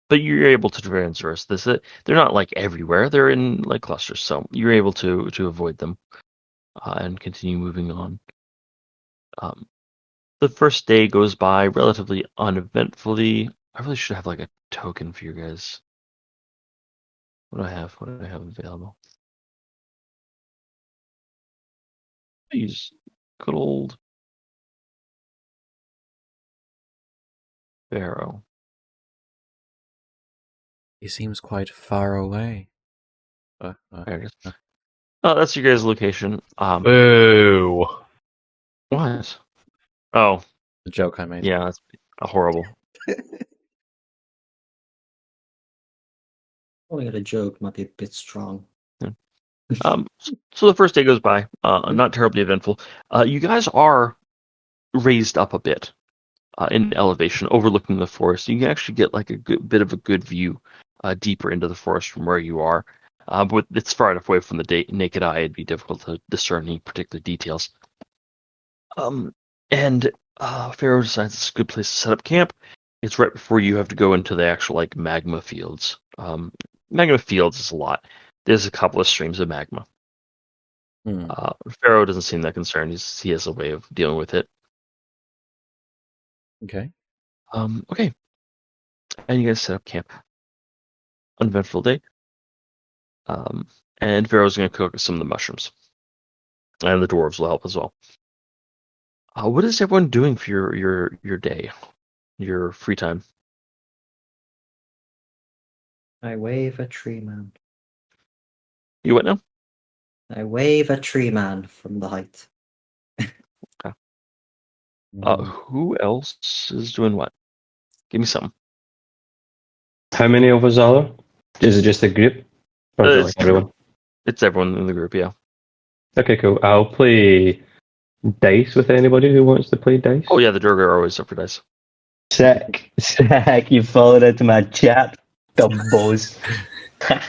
But you're able to transverse this. They're not like everywhere. They're in like clusters, so you're able to avoid them and continue moving on. The first day goes by relatively uneventfully. I really should have like a token for you guys. What do I have? What do I have available? Use good old Pharaoh. He seems quite far away. There it is. Oh, that's your guys' location. Boo. What? Oh, The joke I made. yeah, that's horrible. Calling it a joke might be a bit strong. So the first day goes by, not terribly eventful. You guys are raised up a bit in elevation, overlooking the forest. You can actually get like a bit of a good view deeper into the forest from where you are. But it's far enough away from the naked eye; it'd be difficult to discern any particular details. And Pharaoh decides it's a good place to set up camp. It's right before you have to go into the actual like magma fields. Magma fields is a lot. There's a couple of streams of magma. Pharaoh doesn't seem that concerned. He has a way of dealing with it. Okay. Okay. And you guys set up camp. Uneventful day. And Pharaoh's going to cook some of the mushrooms. And the dwarves will help as well. What is everyone doing for your day? Your free time? I wave a tree man. You what now? I wave a tree man from the height. Who else is doing what? Give me something. How many of us are there? Is it just a group? Or is it like everyone? It's everyone in the group, yeah. Okay, cool. I'll play dice with anybody who wants to play dice. Oh yeah, the Durga are always up for dice. Sick. You've fallen into my chat, dumbos.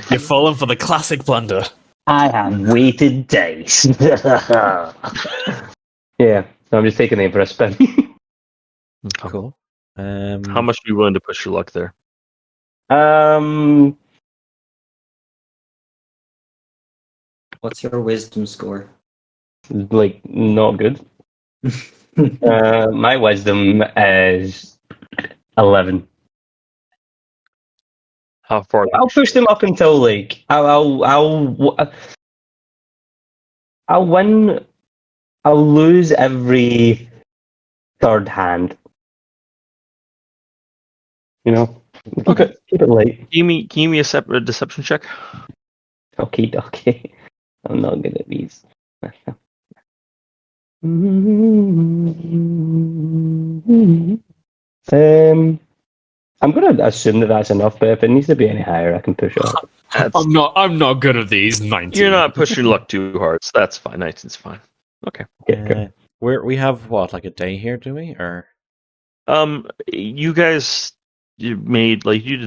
You're falling for the classic blunder. I have weighted dice. Yeah, so I'm just taking them for a spin. Okay. Cool. How much are you willing to push your luck there? What's your wisdom score? Like, not good. My wisdom is 11. How far? I'll push them up until like I'll win. I'll lose every third hand. You know, keep it light. Can you give me a separate deception check? Okay. I'm not good at these. I'm gonna assume that that's enough, but if it needs to be any higher, I can push it up. I'm not good at these. 19. You're not pushing your luck too hard, so that's fine. 19's fine. Okay. Okay, cool. We have what, like a day here, do we? Or You guys, you did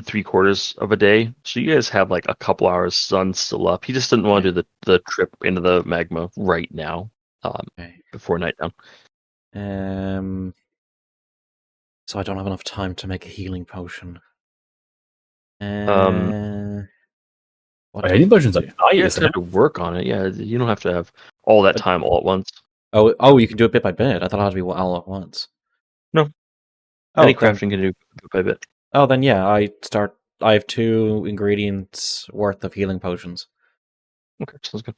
3/4 of a day, so you guys have like a couple hours. Sun's still up. He just didn't want to do the trip into the magma right now. Before night down. So I don't have enough time to make a healing potion. Healing potions are You nice. guys have to work on it. Yeah, you don't have to have all that time all at once. Oh, you can do it bit by bit. I thought it had to be all at once. No. Any crafting can do bit by bit. Oh, then yeah, I have 2 ingredients worth of healing potions. Okay, sounds good.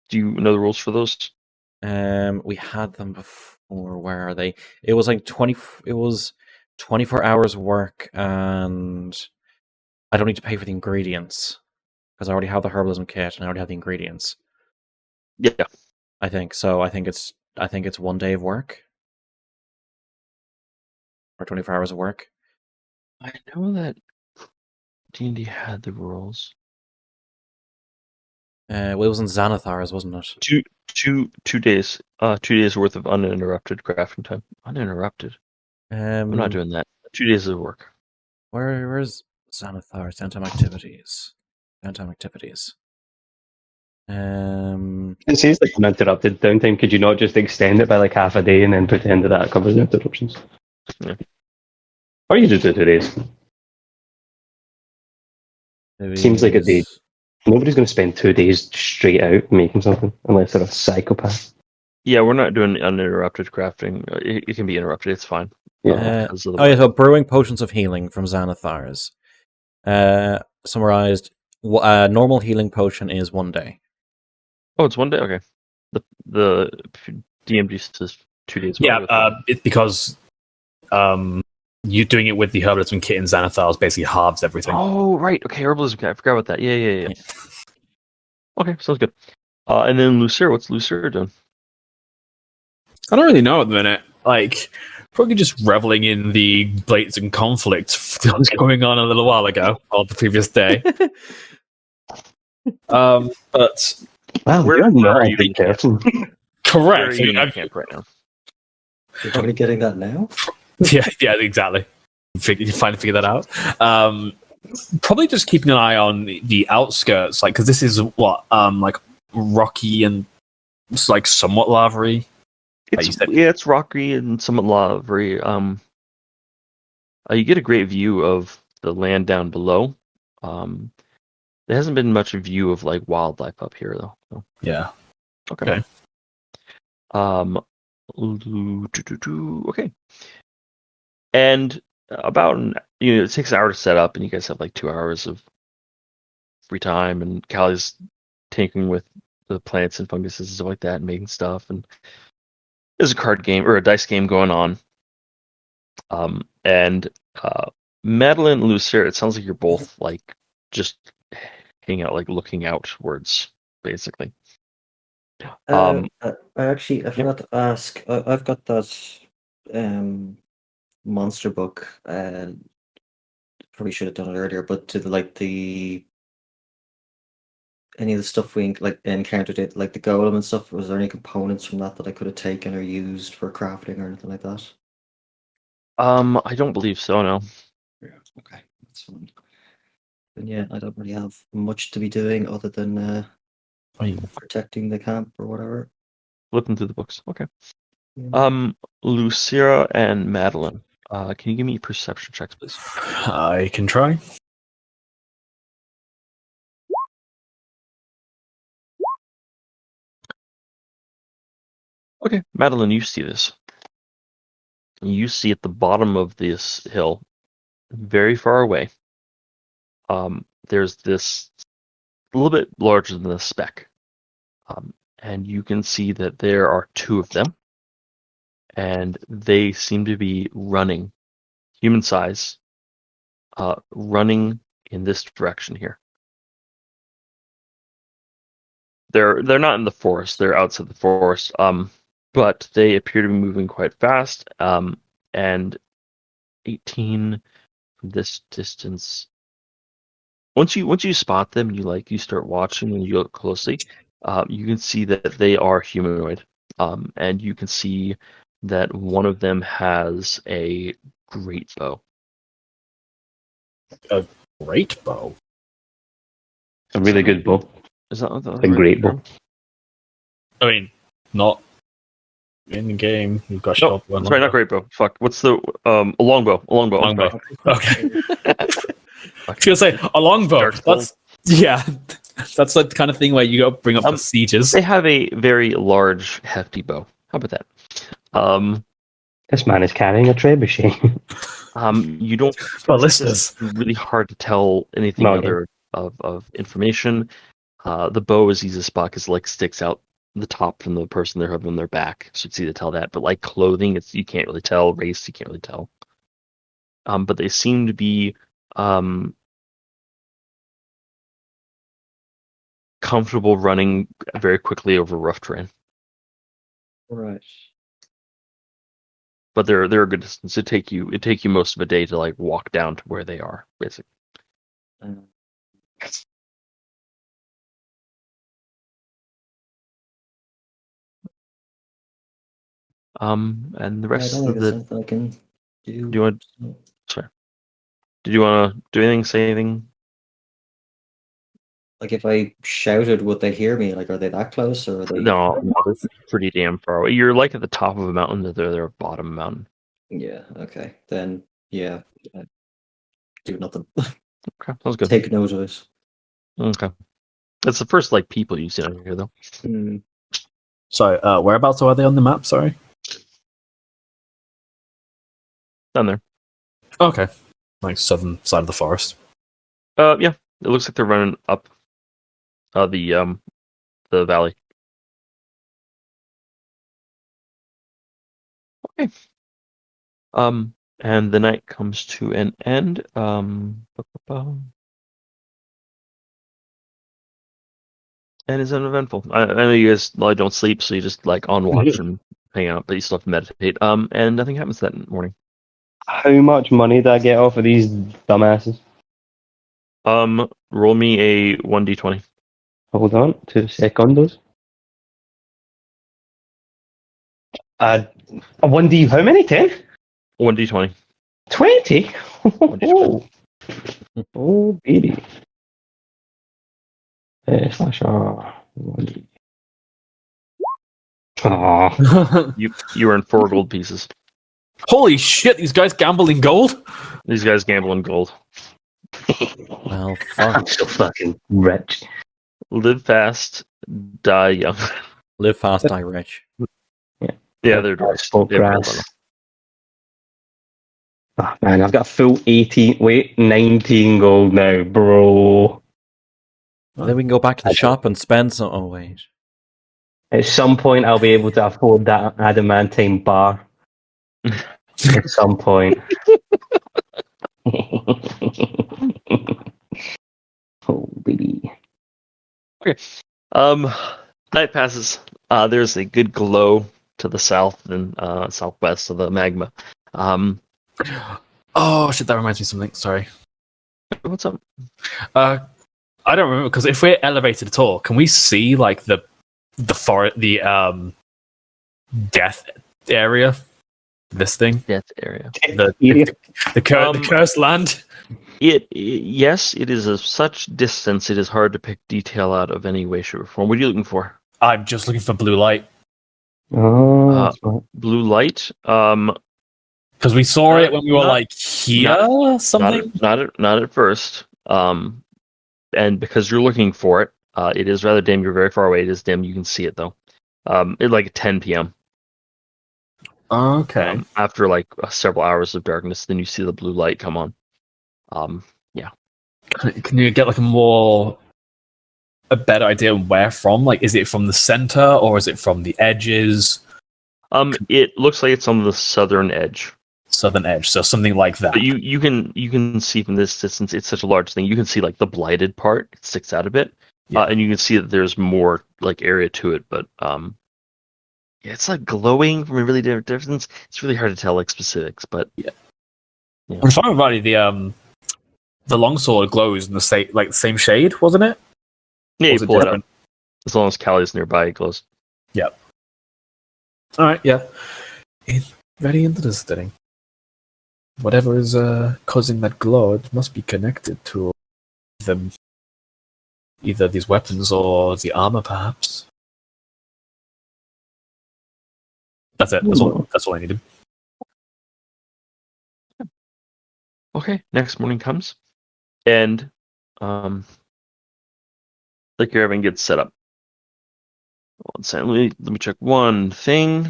Do you know the rules for those? We had them before. or where are they? It was like 20. It was 24 hours work, and I don't need to pay for the ingredients because I already have the herbalism kit and I already have the ingredients. Yeah. I think so. I think it's 1 day of work or 24 hours of work. I know that D&D had the rules. Well, it was in Xanathar's, wasn't it? 2 days. 2 days worth of uninterrupted crafting time. Uninterrupted. I'm not doing that. 2 days of work. Where's Xanathar? Downtime activities. Downtime activities. It seems like an interrupted downtime. Could you not just extend it by like half a day and then pretend that that covers the interruptions? Yeah. Or you just do 2 days. Seems like a day. Nobody's going to spend 2 days straight out making something unless they're a psychopath. Yeah, we're not doing uninterrupted crafting. It can be interrupted. It's fine. Yeah. So brewing potions of healing from Xanathar's. Summarized, normal healing potion is 1 day. Oh, it's 1 day. Okay. The DMG says 2 days. It's because you doing it with the herbalism kit in Xanathar's basically halves everything. Oh, right. Okay, herbalism kit. I forgot about that. Yeah. Okay, sounds good. And then Lucera, what's Lucera doing? I don't really know at the minute. Like, probably just reveling in the blatant and conflict that was going on a little while ago, or the previous day. But Wow, Where you're not are a you big person. Where are correct. you in camp right now? You're probably getting that now? Yeah, exactly. You finally figure that out. Probably just keeping an eye on the outskirts, like because this is like rocky and it's like somewhat lavery. Like you said. It's rocky and somewhat lavery. You get a great view of the land down below. There hasn't been much view of like wildlife up here though. So. Yeah. Okay. Okay. And about it takes an hour to set up, and you guys have like 2 hours of free time, and Callie's tinkering with the plants and funguses and stuff like that, and making stuff. And there's a card game or a dice game going on. And Madeline and Lucera, it sounds like you're both like just hanging out, like looking outwards, basically. I forgot to ask. I've got that monster book. Probably should have done it earlier, but to any of the stuff we encountered, it like the golem and stuff. Was there any components from that I could have taken or used for crafting or anything like that? I don't believe so. No. Yeah. Okay, that's fine. Then yeah, I don't really have much to be doing other than protecting the camp or whatever. Flipping through the books. Okay. Yeah. Lucera and Madeline. Can you give me perception checks, please? I can try. Okay, Madeline, you see this. You see at the bottom of this hill, very far away, there's this a little bit larger than a speck. And you can see that there are 2 of them. And they seem to be running, human size, running in this direction here. They're not in the forest, they're outside the forest. But they appear to be moving quite fast. And 18 from this distance. Once you spot them, you start watching and you look closely. You can see that they are humanoid. And you can see that one of them has a great bow. A great bow. A really good bow. Is that what A great bow. I mean, not in the game. You've got No, sorry, not great bow. Fuck. What's the a longbow? A longbow. Longbow. Okay. I was gonna say a longbow. That's the kind of thing where you go bring up the sieges. They have a very large, hefty bow. How about that? This man is carrying a trebuchet. You don't. Ballistas. It's really hard to tell anything other of information. The bow is easy to spot because sticks out the top from the person they're having on their back, so it's easy to tell that. But like clothing, it's you can't really tell. Race, you can't really tell. But they seem to be comfortable running very quickly over rough terrain. Right. But they're a good distance. It take you most of a day to like walk down to where they are, basically. Um, And the I rest don't of think there's the something I can do. do you want sorry. Did you want to do anything? Say anything? Like if I shouted, would they hear me? Like, are they that close, or are they? No, they're pretty damn far away. You're like at the top of a mountain. They're bottom of a mountain. Yeah. Okay. Then yeah. Do nothing. Okay, sounds good. Take note of it. Okay, that's the first like people you see on here though. Hmm. Sorry, whereabouts are they on the map? Sorry. Down there. Okay, like southern side of the forest. Yeah, it looks like they're running up the valley. Okay. And the night comes to an end. And it's uneventful. I know you guys don't sleep, so you just like on watch and hang out, but you still have to meditate. And nothing happens that morning. How much money did I get off of these dumbasses? Roll me a 1d20. Hold on, 2 seconds. A 1D, how many? 10? 1d20. 20? Oh, oh, baby. Slash R. 1D. Aw. You earn 4 gold pieces. Holy shit! These guys gamble in gold. These guys gamble in gold. Well, I'm fuck. so fucking rich. Live fast, die young. Live fast, die rich. Yeah, they're dwarves. Spoke They have gold on grass. them. Oh, man, I've got a full 19 gold now, bro. And then we can go back to the shop and spend some. Oh wait. At some point, I'll be able to afford that adamantine bar. At some point. Oh, baby. Okay. Night passes. There's a good glow to the south and southwest of the magma. Oh shit! That reminds me of something. Sorry. What's up? I don't remember because if we're elevated at all, can we see like the death area? This thing, Death area. the cursed land. Yes, it is of such distance. It is hard to pick detail out of any way, shape, or form. What are you looking for? I'm just looking for blue light Oh, that's right. Blue light. because we saw it when we were not- like here. Something. Not at first. And because you're looking for it, it is rather dim. You're very far away. It is dim. You can see it though. It's like 10 p.m. Okay. After like several hours of darkness, then you see the blue light come on. Can you get like a better idea where from? Like, is it from the center or is it from the edges? It looks like it's on the southern edge. Southern edge, so something like that. But you can see from this distance, it's such a large thing. You can see like the blighted part; it sticks out a bit, Yeah. and you can see that there's more like area to it. But yeah, it's like glowing from a really different distance. It's really hard to tell like specifics, but I'm sorry about it. The longsword glows in the same shade, wasn't it? yeah, Was you it pull it up. different? As long as Callie's nearby, it glows. All right, yeah. Very interesting. Whatever is causing that glow, it must be connected to them, either these weapons or the armor, perhaps. That's it. That's all I needed. Okay, next morning comes, and the caravan gets set up. One second, let me check one thing.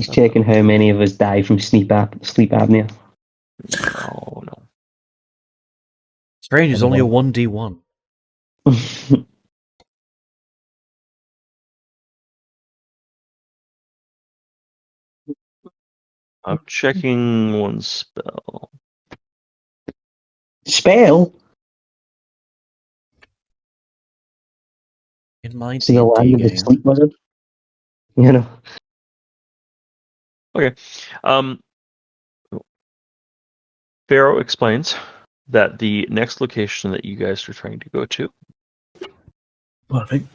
Just checking how many of us die from sleep apnea. No. Strange, it's only a 1d1. I'm checking one spell. Spell? In my So you D&D landed the game. sleep wizard? You know? Okay. Pharaoh explains that the next location that you guys are trying to go to Perfect.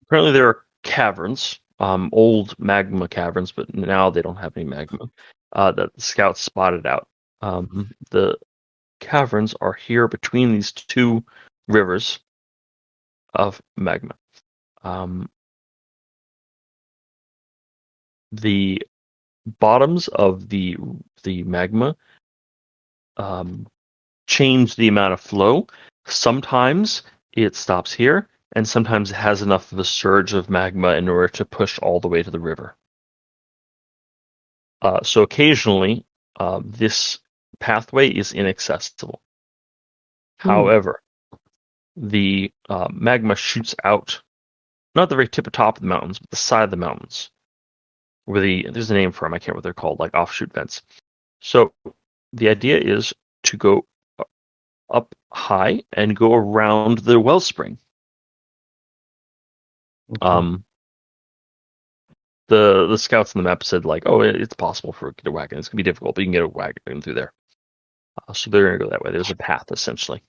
currently there are caverns, old magma caverns, but now they don't have any magma that the scouts spotted out. The caverns are here between these two rivers of magma. The bottoms of the magma change the amount of flow. Sometimes it stops here, and sometimes it has enough of a surge of magma in order to push all the way to the river. So occasionally, this pathway is inaccessible. However, the magma shoots out, not the very tip of top of the mountains, but the side of the mountains, where there's a name for them. I can't remember what they're called, like offshoot vents. So the idea is to go up high and go around the wellspring. Okay. The scouts on the map said like, oh, it's possible for get a wagon. It's gonna be difficult, but you can get a wagon through there. So they're gonna go that way. There's a path essentially.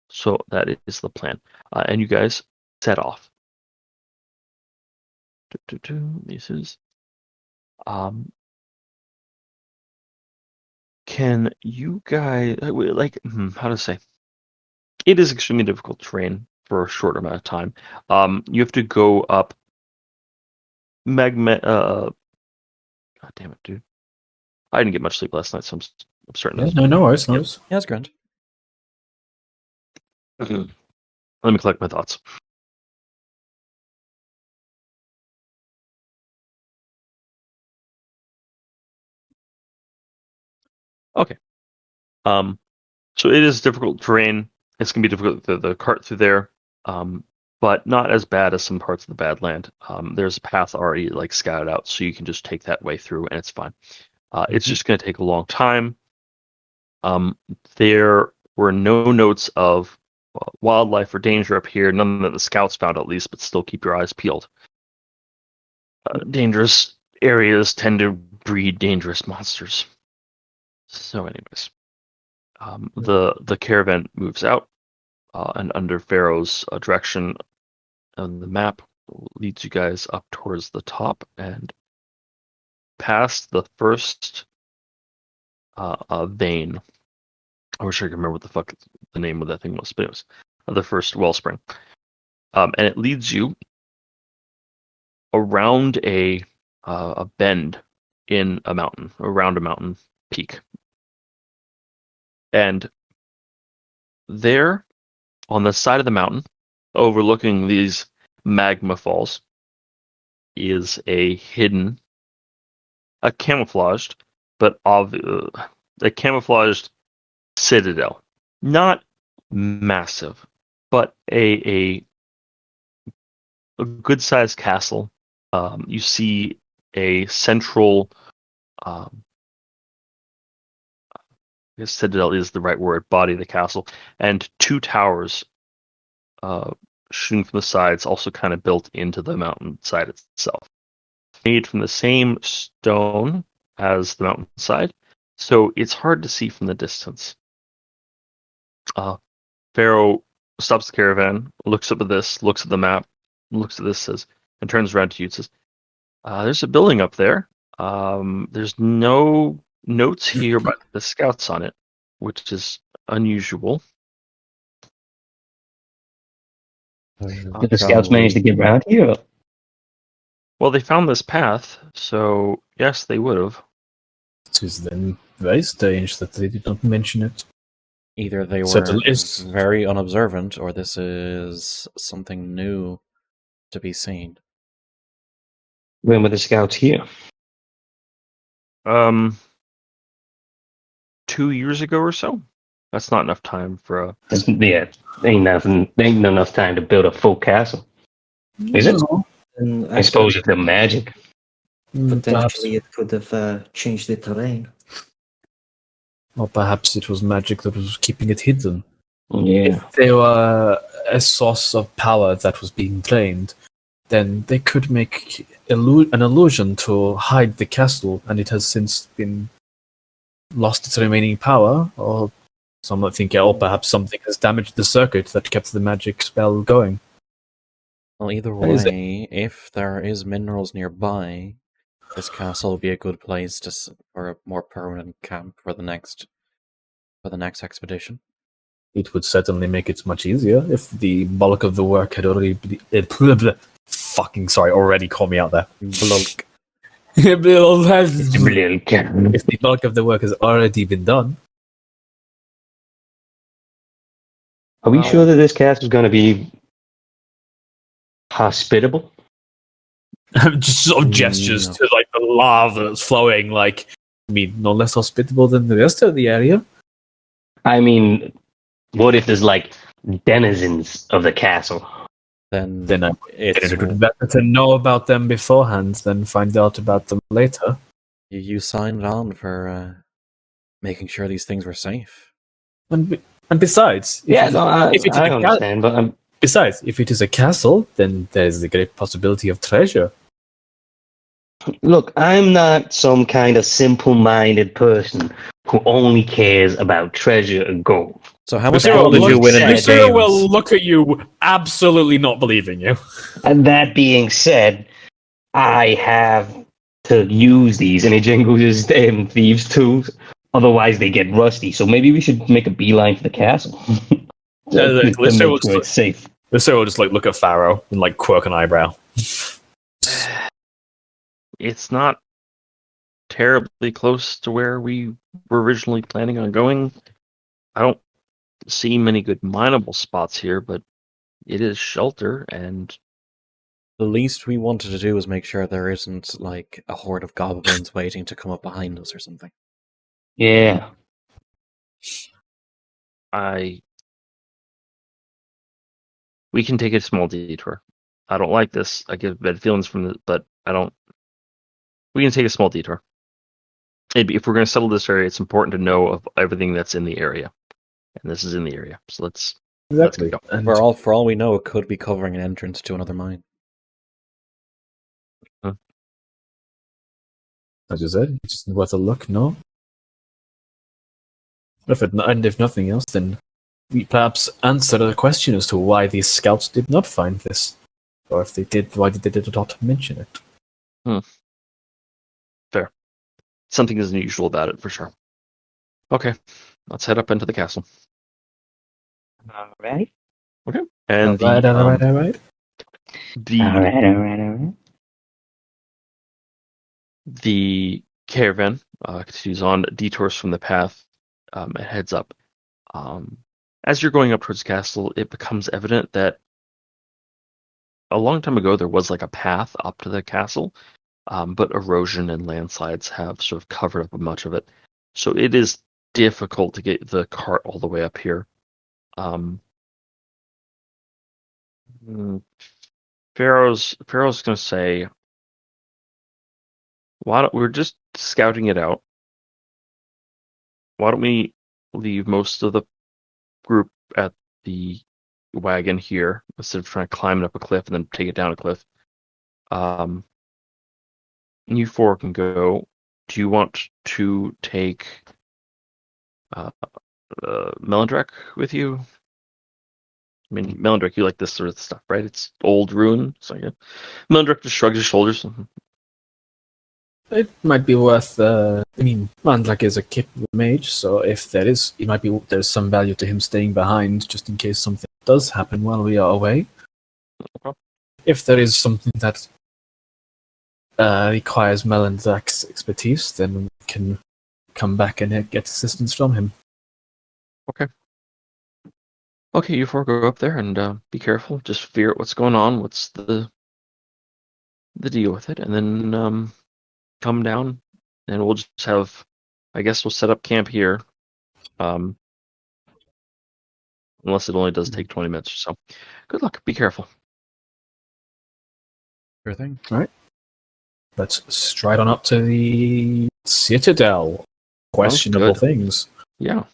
So that is the plan, and you guys set off. This is, can you guys like how to say? It is extremely difficult terrain for a short amount of time. You have to go up magma. God damn it, dude! I didn't get much sleep last night, so I'm starting to. No worries, no worries. Yeah, that's grand. Let me collect my thoughts. Okay. So it is difficult terrain. It's gonna be difficult the cart through there. But not as bad as some parts of the Badland. There's a path already like scouted out, so you can just take that way through, and it's fine. It's just going to take a long time. There were no notes of wildlife or danger up here, none that the scouts found at least, but still keep your eyes peeled. Dangerous areas tend to breed dangerous monsters. So anyways, the caravan moves out, and under Pharaoh's direction on the map leads you guys up towards the top and past the first vein. I wish I could remember what the fuck the name of that thing was, but it was the first wellspring. And it leads you around a bend in a mountain, around a mountain peak. And there, on the side of the mountain, overlooking these magma falls, is a hidden, a camouflaged citadel. Not massive, but a good-sized castle. You see a central, I guess citadel is the right word, body of the castle, and two towers shooting from the sides, also kind of built into the mountainside itself. Made from the same stone as the mountainside, so it's hard to see from the distance. Pharaoh stops the caravan, looks up at this, looks at the map, looks at this, says, and turns around to you and says, there's a building up there. There's no notes here by the scouts on it, which is unusual. Did the scouts manage to get around here? Well, they found this path, so yes, they would have. It is then very strange that they did not mention it. Either they So were the list- very unobservant, or this is something new. to be seen. When were the scouts here? 2 years ago or so. That's not enough time for a. Yeah, ain't enough time to build a full castle. Is it? No. And I suppose it's the magic. Perhaps, potentially it could have changed the terrain. or perhaps it was magic that was keeping it hidden. Yeah. If they were a source of power that was being drained, then they could make an illusion to hide the castle, and it has since been lost its remaining power, or some might think, or perhaps something has damaged the circuit that kept the magic spell going. Well, either Is it- way, if there is minerals nearby, this castle would be a good place for a more permanent camp for the next expedition. It would certainly make it much easier if the bulk of the work had already already called me out there. Blunk. If Brilliant. the bulk of the work has already been done, Are we sure that this castle is going to be hospitable? just sort of gestures No. to like the lava that's flowing, like, I mean, no less hospitable than the rest of the area. I mean, what if there's like denizens of the castle? Then Then it's it would be better to know about them beforehand than find out about them later. you signed on for making sure these things were safe. And besides, Yeah, it- no, I if it is a understand, but besides, if it is a castle, then there's a great possibility of treasure. look, I'm not some kind of simple-minded person who only cares about treasure and gold. So how much Lucero gold did you looks win in at the Lucero games? will look at you, absolutely not believing you. And that being said, I have to use these, and he jingles his damn thieves' tools. Otherwise, they get rusty. So maybe we should make a beeline for the castle. Yeah, To like, make Lucero sure it's safe. Lucero will just like look at Pharaoh and like quirk an eyebrow. It's not terribly close to where we were originally planning on going. I don't see many good mineable spots here, but it is shelter, and The least we wanted to do was make sure there isn't like a horde of goblins waiting to come up behind us or something. Yeah. we can take a small detour. I don't like this. I get bad feelings from it, but I don't. We can take a small detour. If we're going to settle this area, it's important to know of everything that's in the area, and this is in the area. So let's go. And For all we know, it could be covering an entrance to another mine. as you said, it's just worth a look, no? And if nothing else, then we perhaps answer the question as to why these scouts did not find this. Or if they did, why did they not mention it? Fair. Something is unusual about it for sure. Okay, let's head up into the castle. All right. And Alright. the the caravan continues on, detours from the path, and heads up. As you're going up towards the castle, it becomes evident that a long time ago there was like a path up to the castle, but erosion and landslides have sort of covered up much of it. So it is difficult to get the cart all the way up here. Pharaoh's going to say, "Why don't we're just scouting it out? Why don't we leave most of the group at the wagon here instead of trying to climb it up a cliff and then take it down a cliff? You four can go. Do you want to take Melindrak with you? I mean, Melindrak, you like this sort of stuff, right? It's old ruin. So yeah. Melindrak just shrugs his shoulders. It might be worth. I mean, Mandrak is a capable mage, so if there's some value to him staying behind just in case something does happen while we are away. Okay. If there is something that requires Melindrak's expertise, then we can come back and get assistance from him. Okay, you four go up there and be careful. Just figure out what's going on. What's the the deal with it, and then come down, and we'll just have. I guess we'll set up camp here. Unless it only does take 20 minutes or so. Good luck. Be careful. Sure thing. Let's stride on up to the Citadel. Questionable good. things. Yeah.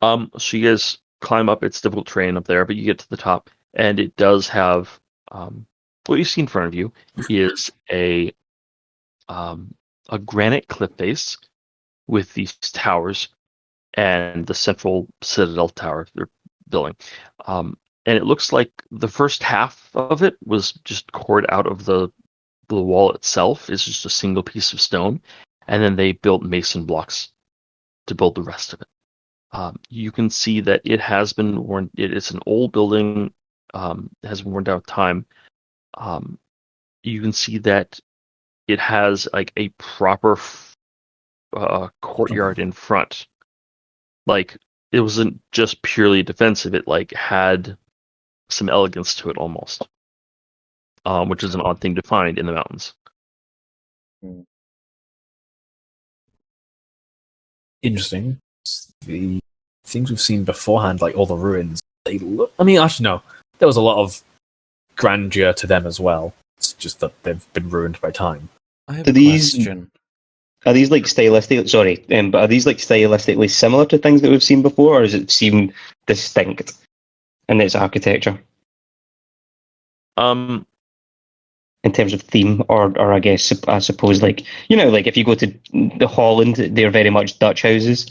So you guys climb up. It's difficult terrain up there, but you get to the top, and it does have what you see in front of you is a granite cliff face with these towers and the central Citadel tower they're building. And it looks like the first half of it was just cored out of the wall itself. It's just a single piece of stone, and then they built mason blocks to build the rest of it. You can see that it has been worn. It's an old building. It has been worn down with time. You can see that it has like a proper courtyard in front. Like it wasn't just purely defensive. It like had some elegance to it almost, which is an odd thing to find in the mountains. Interesting. The things we've seen beforehand, like all the ruins, they look. I mean, actually, no. There was a lot of grandeur to them as well. It's just that they've been ruined by time. I have Do a these- question. Are these like stylistically? Sorry, but are these like stylistically similar to things that we've seen before, or does it seem distinct in its architecture Um, in terms of theme, or I guess I suppose like like if you go to the Holland, they're very much Dutch houses.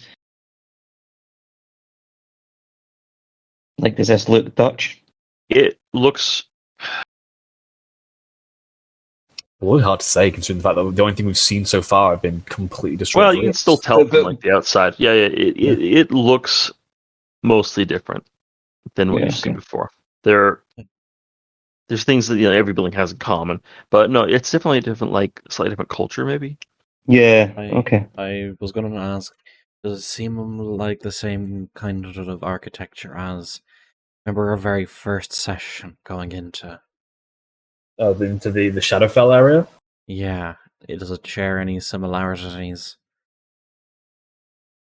Like, does this look Dutch? it looks. Really hard to say, considering the fact that the only thing we've seen so far have been completely destroyed. Well, you can still tell But- from like the outside. Yeah. It looks mostly different than what Yeah, you've seen okay. before. There's things that every building has in common, but no, it's definitely a different, like slightly different culture, maybe. Yeah. I- Okay. I was going to ask, does it seem like the same kind of architecture as remember our very first session going into? into the Shadowfell area. Yeah, does it share any similarities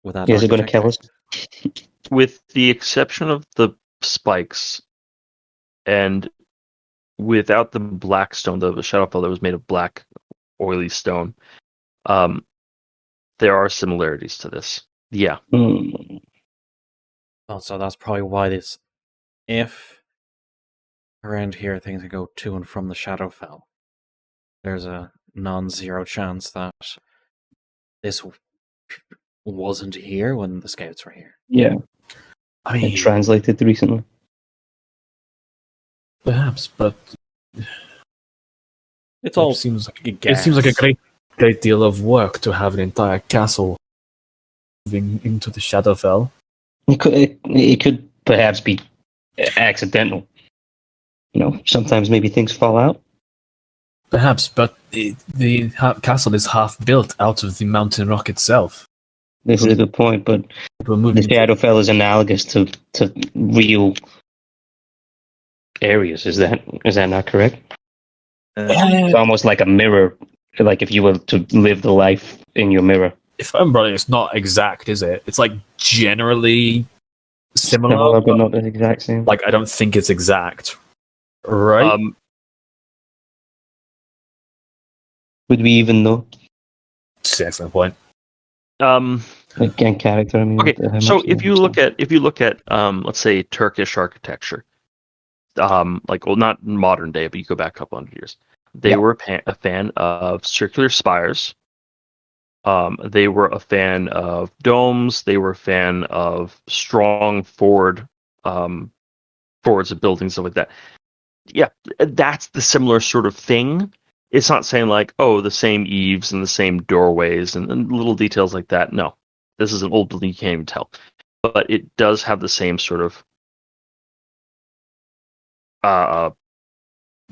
with that? Is it going to kill us? architecture? With the exception of the spikes, and without the black stone, the Shadowfell that was made of black, oily stone, there are similarities to this. Yeah. Hmm. Oh, so that's probably why this. If around here things can go to and from the Shadowfell, there's a non-zero chance that this wasn't here when the scouts were here. Yeah. I It mean, translated recently. perhaps, but It's all it seems like a it seems like a guess. great deal of work to have an entire castle moving into the Shadowfell. It could perhaps be accidental. Sometimes maybe things fall out. Perhaps, but the castle is half built out of the mountain rock itself. This is a good point, but We're the moving. Shadowfell is analogous to real areas. Is that not correct? It's almost like a mirror. Like if you were to live the life in your mirror. If I'm right, it's not exact, is it? It's like generally similar, but not the exact same. like I don't think it's exact. Right? Would we even know? That's an excellent point. Like in character, I mean. Okay, how so much if they you look understand. at let's say Turkish architecture, not modern day, but you go back a couple hundred years, they Yeah. were a fan of circular spires. They were a fan of domes. They were a fan of strong forwards of buildings, stuff like that. Yeah, that's the similar sort of thing. It's not saying like, oh, the same eaves and the same doorways and little details like that. No, this is an old building, you can't even tell. But it does have the same sort of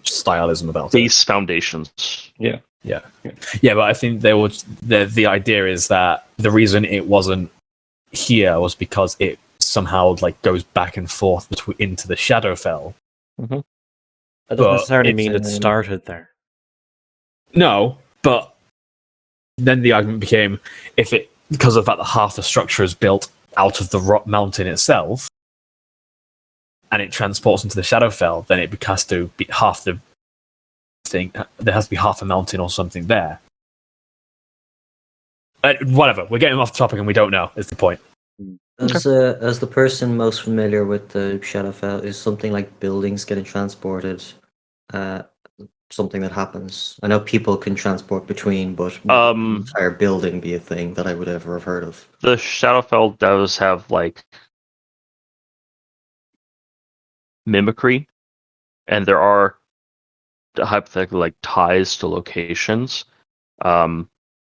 Stylism about it. base foundations. Yeah, but I think the idea is that the reason it wasn't here was because it somehow like goes back and forth into the Shadowfell. That doesn't but necessarily it's mean it an- started there. No, but then the argument became because of the fact that half the structure is built out of the rock mountain itself, and it transports into the Shadowfell, then it has to be half the thing. There has to be half a mountain or something there. Whatever. We're getting off topic, and we don't know. Is the point? As the person most familiar with the Shadowfell, is something like buildings getting transported something that happens? I know people can transport between, but would an entire building be a thing that I would ever have heard of? The Shadowfell does have like mimicry, and there are hypothetically like ties to locations.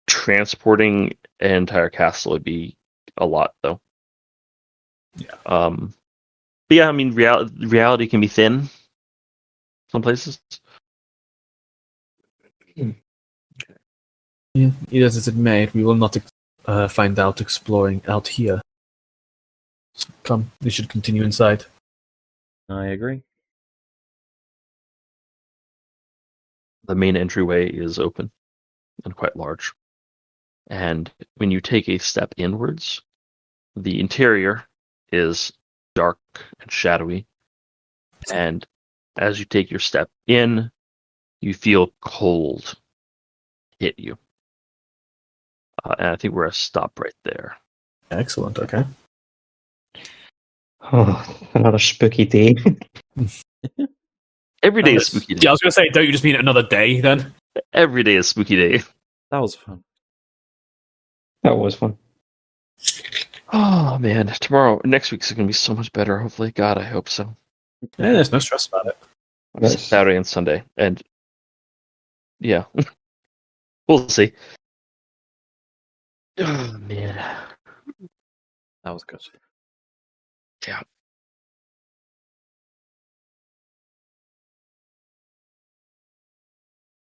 Transporting an entire castle would be a lot, though. Yeah. But yeah, I mean, reality can be thin. Some places. Yeah, either as it may, we will not find out exploring out here. So come, we should continue inside. I agree. The main entryway is open and quite large. And when you take a step inwards, the interior is dark and shadowy. And as you take your step in, you feel cold hit you. And I think we're going to stop right there. Excellent, okay. Oh, another spooky day. Every day is spooky day. Yeah, I was going to say, don't you just mean another day then? Every day is spooky day. That was fun. That was fun. Oh, man. Next week's going to be so much better, hopefully. God, I hope so. Yeah, there's no stress about it. Nice. Saturday and Sunday. And yeah, we'll see. Oh, man. That was good. Yeah.